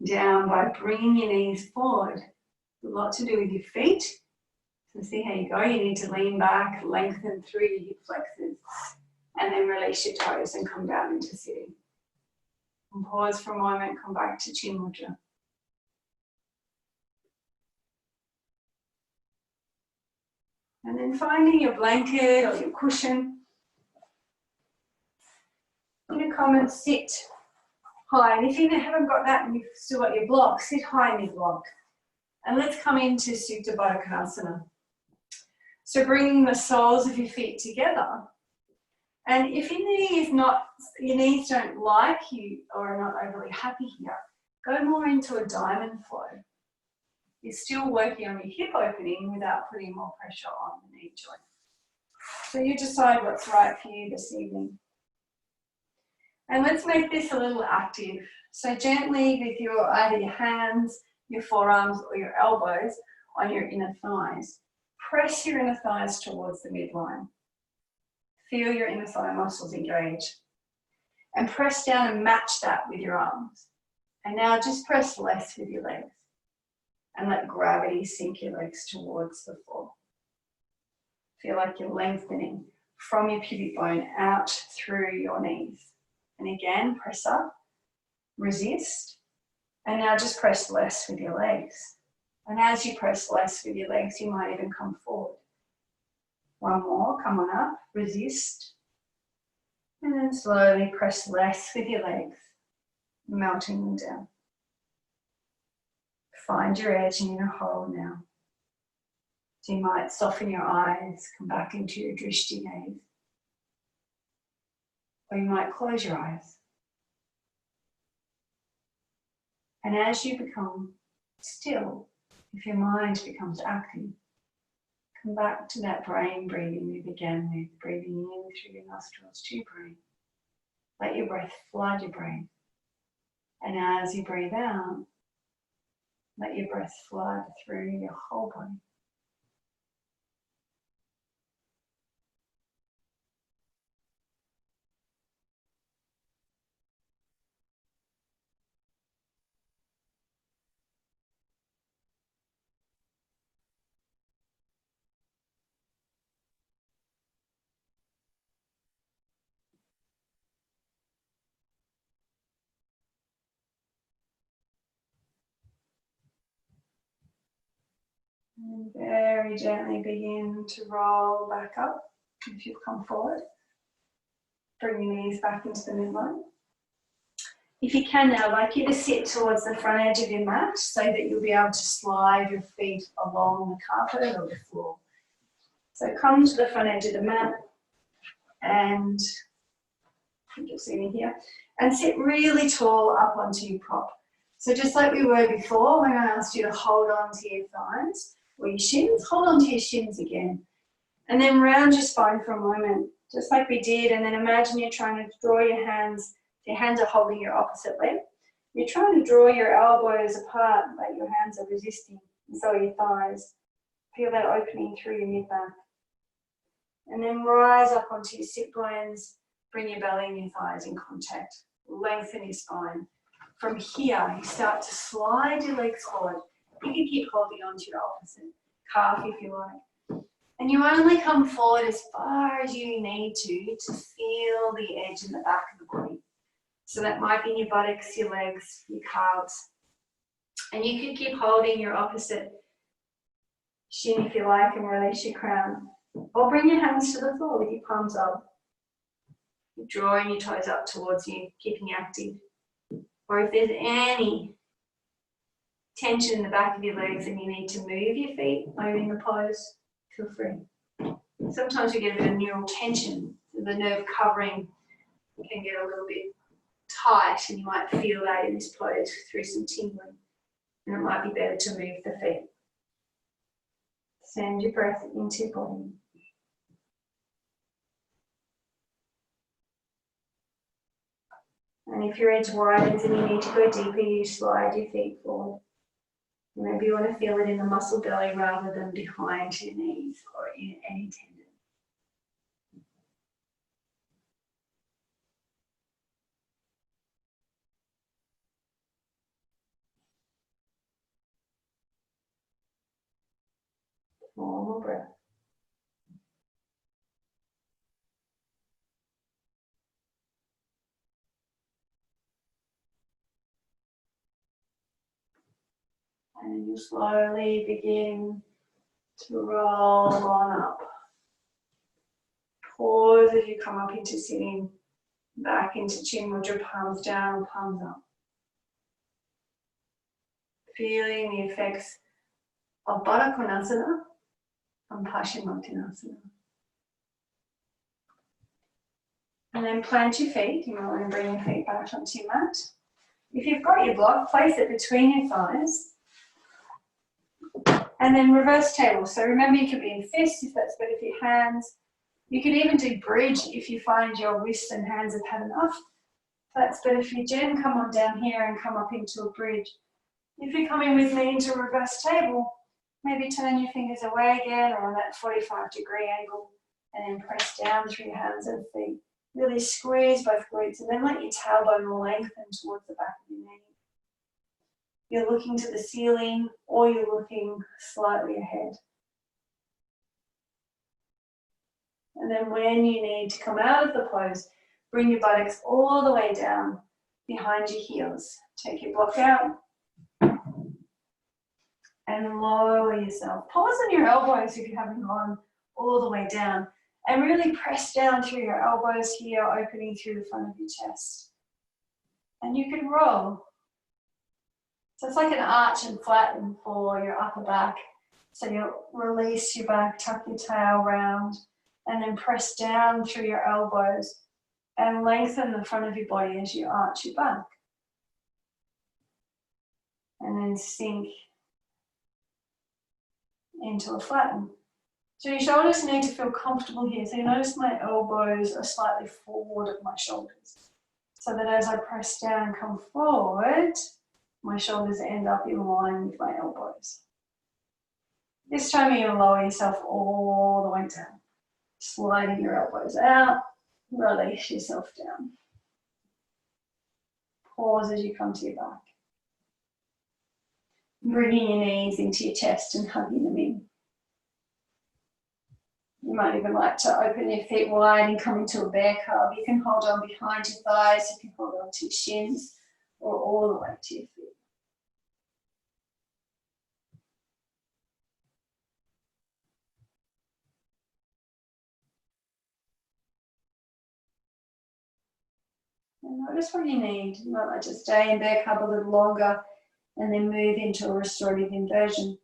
down by bringing your knees forward. A lot to do with your feet. So see how you go. You need to lean back, lengthen through your hip flexors, and then release your toes and come down into sitting. And pause for a moment, come back to Chin Mudra. And then finding your blanket or your cushion. You're going to come and sit high. And if you haven't got that and you've still got your block, sit high in your block. And let's come into Supta Baddha Konasana. So bringing the soles of your feet together. And if your knees don't like you or are not overly happy here, go more into a diamond flow. You're still working on your hip opening without putting more pressure on the knee joint. So you decide what's right for you this evening. And let's make this a little active. So gently with either your hands, your forearms or your elbows on your inner thighs. Press your inner thighs towards the midline. Feel your inner thigh muscles engage. And press down and match that with your arms. And now just press less with your legs. And let gravity sink your legs towards the floor. Feel like you're lengthening from your pubic bone out through your knees. And again, press up, resist. And now just press less with your legs. And as you press less with your legs, you might even come forward. One more, come on up, resist. And then slowly press less with your legs, melting them down. Find your edge and inner hold now. So you might soften your eyes, come back into your drishti gaze. Or you might close your eyes. And as you become still, if your mind becomes active, come back to that brain breathing we began with, breathing in through your nostrils to your brain. Let your breath flood your brain. And as you breathe out, let your breath flood through your whole body. And very gently begin to roll back up if you've come forward. Bring your knees back into the midline. If you can now, I'd like you to sit towards the front edge of your mat so that you'll be able to slide your feet along the carpet or the floor. So come to the front edge of the mat and you'll see me here. And sit really tall up onto your prop. So just like we were before, when I asked you to hold on to your thighs or your shins, hold on to your shins again. And then round your spine for a moment, just like we did. And then imagine you're trying to draw your hands are holding your opposite leg. You're trying to draw your elbows apart, but your hands are resisting. And so are your thighs. Feel that opening through your mid-back. And then rise up onto your sit bones. Bring your belly and your thighs in contact. Lengthen your spine. From here, you start to slide your legs forward. You can keep holding on to your opposite calf if you like. And you only come forward as far as you need to feel the edge in the back of the body. So that might be in your buttocks, your legs, your calves. And you can keep holding your opposite shin if you like and release your crown. Or bring your hands to the floor with your palms up. You're drawing your toes up towards you, keeping active. Or if there's any tension in the back of your legs and you need to move your feet over in the pose, feel free. Sometimes we get a bit of neural tension. The nerve covering can get a little bit tight and you might feel that in this pose through some tingling. And it might be better to move the feet. Send your breath into your body. And if your edge widens and you need to go deeper, you slide your feet forward. Maybe you want to feel it in the muscle belly rather than behind your knees or in any tendon. One more breath. And you slowly begin to roll on up. Pause as you come up into sitting, back into chin mudra, palms down, palms up. Feeling the effects of Baddha Konasana and Paschimottanasana. And then plant your feet. You might want to bring your feet back onto your mat. If you've got your block, place it between your thighs. And then reverse table. So remember, you could be in fists if that's better for your hands. You could even do bridge if you find your wrists and hands have had enough. If that's better for you, Jen, come on down here and come up into a bridge. If you're coming with me into a reverse table, maybe turn your fingers away again or on that 45-degree angle and then press down through your hands and feet. Really squeeze both glutes and then let your tailbone lengthen towards the back of your knee. You're looking to the ceiling or you're looking slightly ahead. And then when you need to come out of the pose, bring your buttocks all the way down behind your heels. Take your block out and lower yourself. Pause on your elbows if you haven't gone all the way down. And really press down through your elbows here, opening through the front of your chest. And you can roll. So it's like an arch and flatten for your upper back. So you release your back, tuck your tail round, and then press down through your elbows and lengthen the front of your body as you arch your back. And then sink into a flatten. So your shoulders need to feel comfortable here. So you notice my elbows are slightly forward of my shoulders. So that as I press down and come forward, my shoulders end up in line with my elbows. This time you're going to lower yourself all the way down. Sliding your elbows out, release yourself down. Pause as you come to your back. Bringing your knees into your chest and hugging them in. You might even like to open your feet wide and come into a bear cub. You can hold on behind your thighs, you can hold on to your shins, or all the way to your feet. And notice what you need. You might like to stay in bear cub a little longer and then move into a restorative inversion.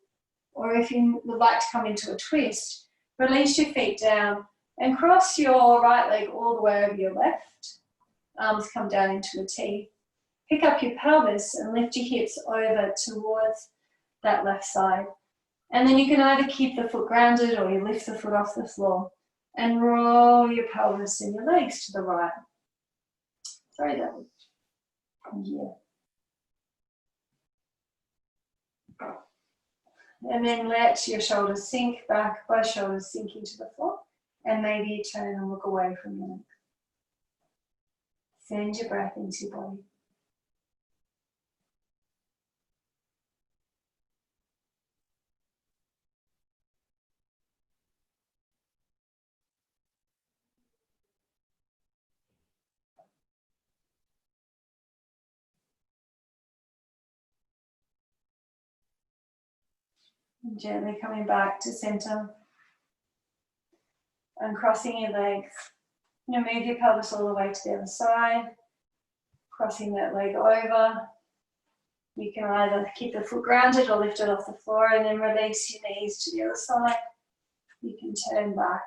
Or if you would like to come into a twist, release your feet down and cross your right leg all the way over your left. Arms come down into a T. Pick up your pelvis and lift your hips over towards that left side. And then you can either keep the foot grounded or you lift the foot off the floor and roll your pelvis and your legs to the right. Sorry, that was here. And then let your shoulders sink back, both shoulders sink into the floor. And maybe you turn and look away from your neck. Send your breath into your body. And gently coming back to center. And crossing your legs. Move your pelvis all the way to the other side. Crossing that leg over. You can either keep the foot grounded or lift it off the floor and then release your knees to the other side. You can turn back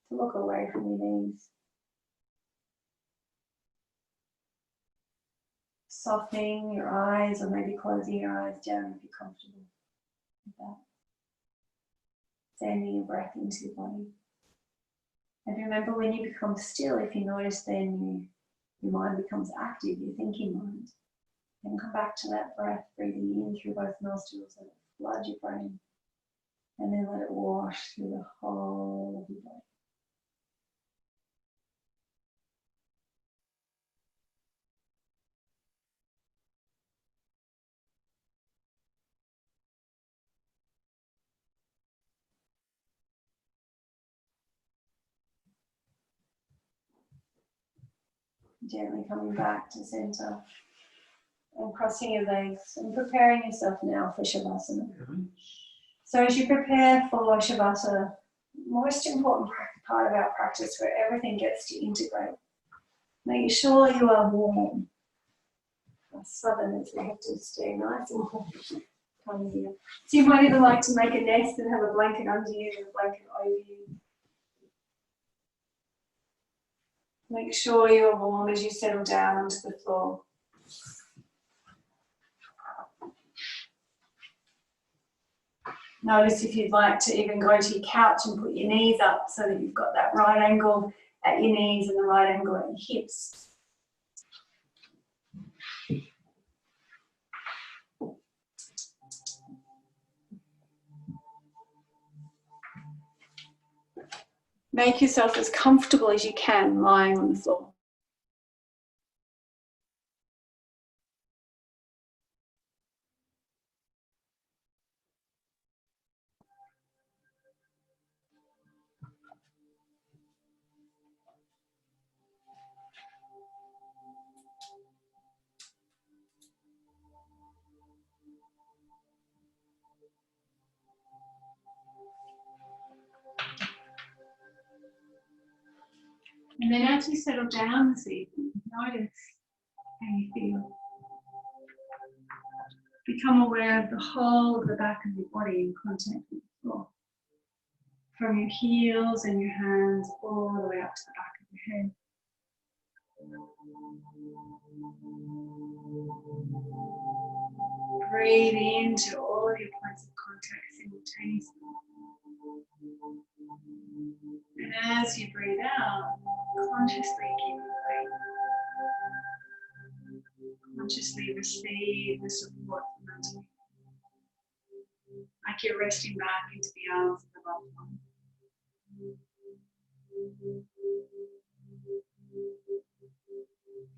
to look away from your knees. Softening your eyes or maybe closing your eyes down if you're comfortable with that. Sending your breath into your body. And remember, when you become still, if you notice, then you your mind becomes active, your thinking mind. Then come back to that breath, breathing in through both nostrils and flood your brain. And then let it wash through the whole of your body. Gently coming back to center and crossing your legs and preparing yourself now for Shavasana. So as you prepare for Shavasana, most important part of our practice where everything gets to integrate, make sure you are warm. Us Southerners, we have to stay nice and warm. Come here. So you might even like to make a nest and have a blanket under you and a blanket over you. Make sure you're warm as you settle down onto the floor. Notice if you'd like to even go to your couch and put your knees up so that you've got that right angle at your knees and the right angle at your hips. Make yourself as comfortable as you can lying on the floor. And then as you settle down this evening, notice how you feel. Become aware of the whole of the back of your body in contact with the floor. From your heels and your hands all the way up to the back of your head. Breathe into all of your points of contact simultaneously. And as you breathe out, consciously give weight. Consciously receive the support from underneath. Like you're resting back into the arms of the loved one.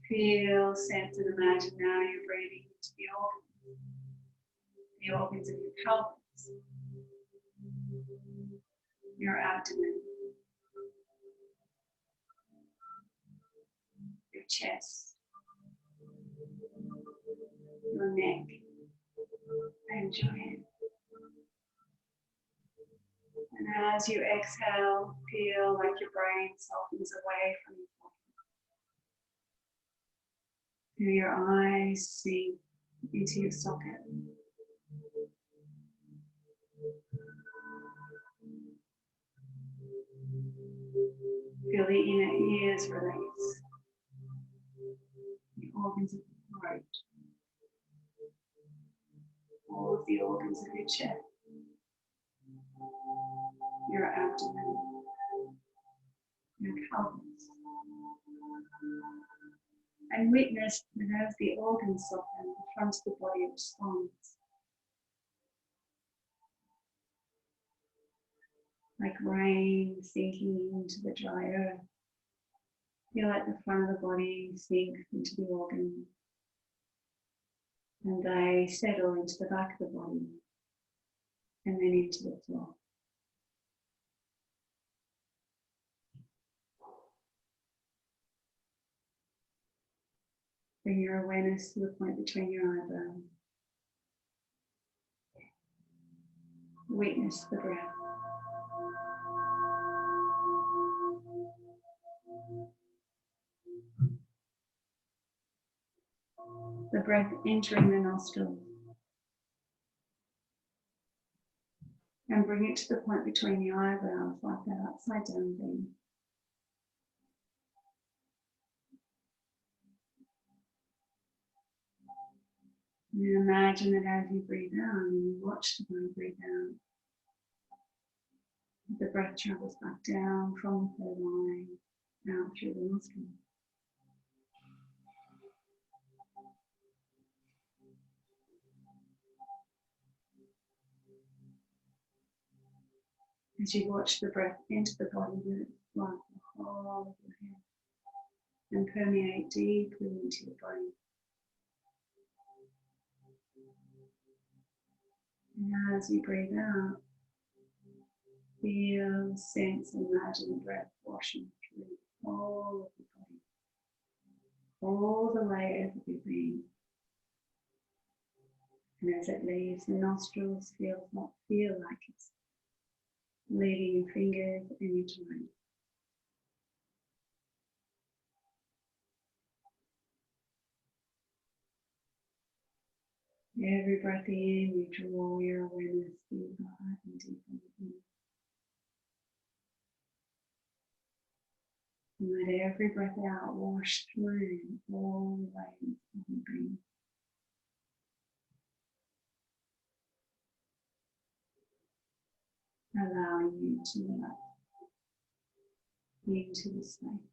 Feel, sense, and imagine now you're breathing into the organs of your pelvis, your abdomen, your chest, your neck, and your head. And as you exhale, feel like your brain softens away from your body. Feel your eyes sink into your socket. Feel the inner ears release. The organs of the throat. All of the organs of your chest. Your abdomen. Your pelvis. And witness that as the organs soften, the front of the body responds. Like rain sinking into the dry earth. Feel like the front of the body sinks into the organs. And they settle into the back of the body. And then into the floor. Bring your awareness to the point between your eyebrows. Witness the breath. The breath entering the nostrils. And bring it to the point between the eyebrows, like that upside down thing. And then imagine that as you breathe out, and you watch the body breathe out, the breath travels back down from the third eye, out through the nostrils. As you watch the breath enter the body, move like the whole of your head and permeate deeply into your body. And as you breathe out, feel, sense, imagine the breath washing through all of your body, all the layers of your being. And as it leaves the nostrils, feel like it's leaving your fingers and your toes. Every breath in, you draw your awareness deeper and deeper within. And let every breath out wash through all the layers of your being. Allowing you to relax into the space.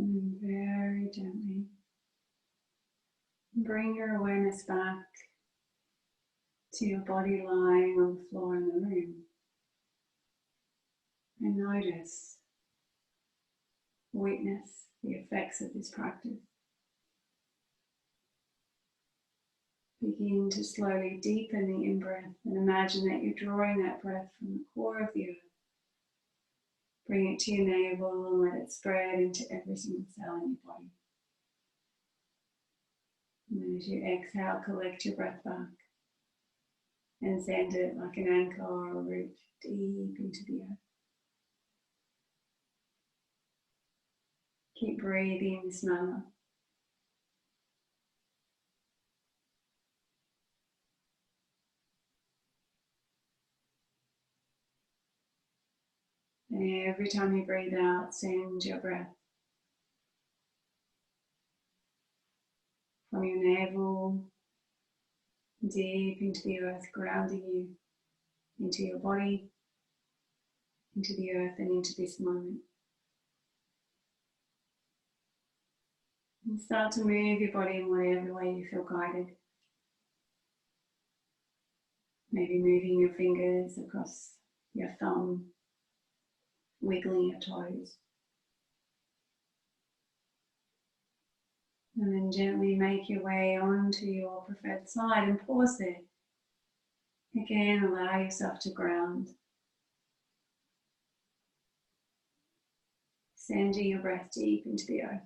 And very gently bring your awareness back to your body lying on the floor in the room. And notice, witness the effects of this practice. Begin to slowly deepen the in-breath and imagine that you're drawing that breath from the core of the earth. Bring it to your navel and let it spread into every single cell in your body. And then as you exhale, collect your breath back and send it like an anchor or a root deep into the earth. Keep breathing in this manner. And every time you breathe out, send your breath from your navel deep into the earth, grounding you into your body, into the earth, and into this moment. And start to move your body in whatever way you feel guided. Maybe moving your fingers across your thumb, wiggling your toes. And then gently make your way onto your preferred side and pause there. Again, allow yourself to ground. Sending your breath deep into the earth.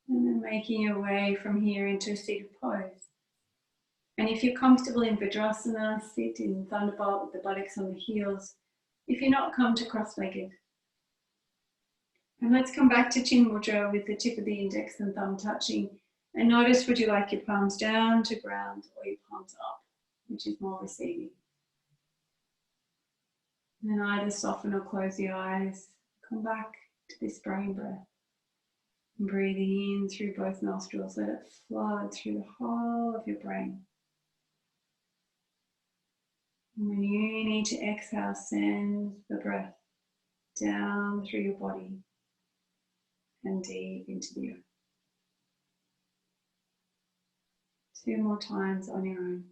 And then making your way from here into a seated pose. And if you're comfortable in Vajrasana, sit in Thunderbolt with the buttocks on the heels. If you're not, come to cross-legged. And let's come back to Chin Mudra with the tip of the index and thumb touching. And notice, would you like your palms down to ground or your palms up, which is more receiving. And then either soften or close the eyes. Come back to this brain breath. And breathing in through both nostrils, let it flood through the whole of your brain. And when you need to exhale, send the breath down through your body and deep into the earth. 2 more times on your own.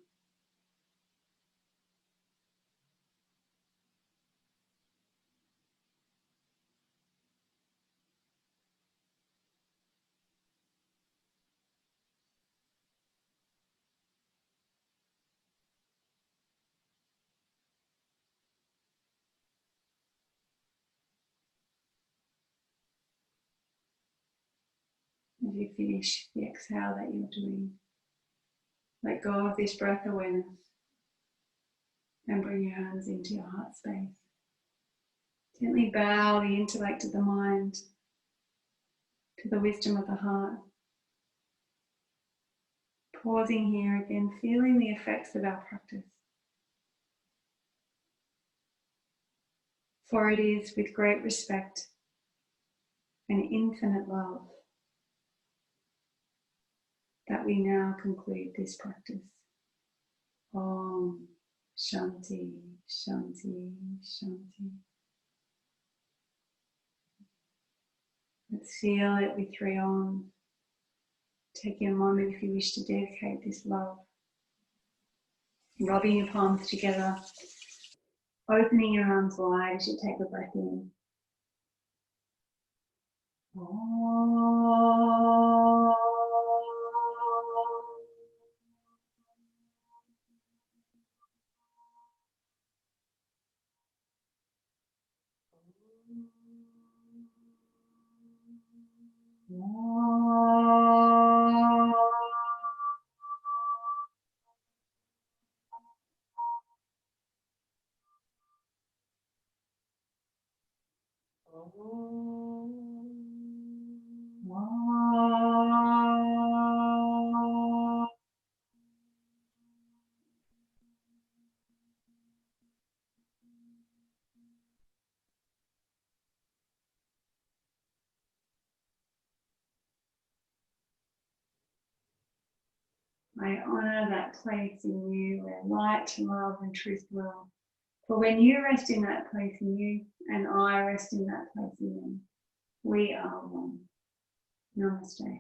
As you finish the exhale that you're doing, let go of this breath awareness and bring your hands into your heart space. Gently bow the intellect of the mind to the wisdom of the heart. Pausing here again, feeling the effects of our practice. For it is with great respect and infinite love that we now conclude this practice. Om Shanti, Shanti, Shanti. Let's seal it with 3 Oms. Take a moment if you wish to dedicate this love. Rubbing your palms together, opening your arms wide as you take a breath in. Om. I honour that place in you where light, love and truth dwell. But when you rest in that place in you, and I rest in that place in them, we are one. Namaste.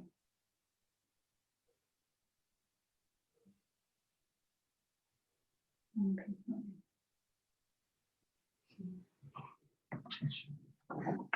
Okay.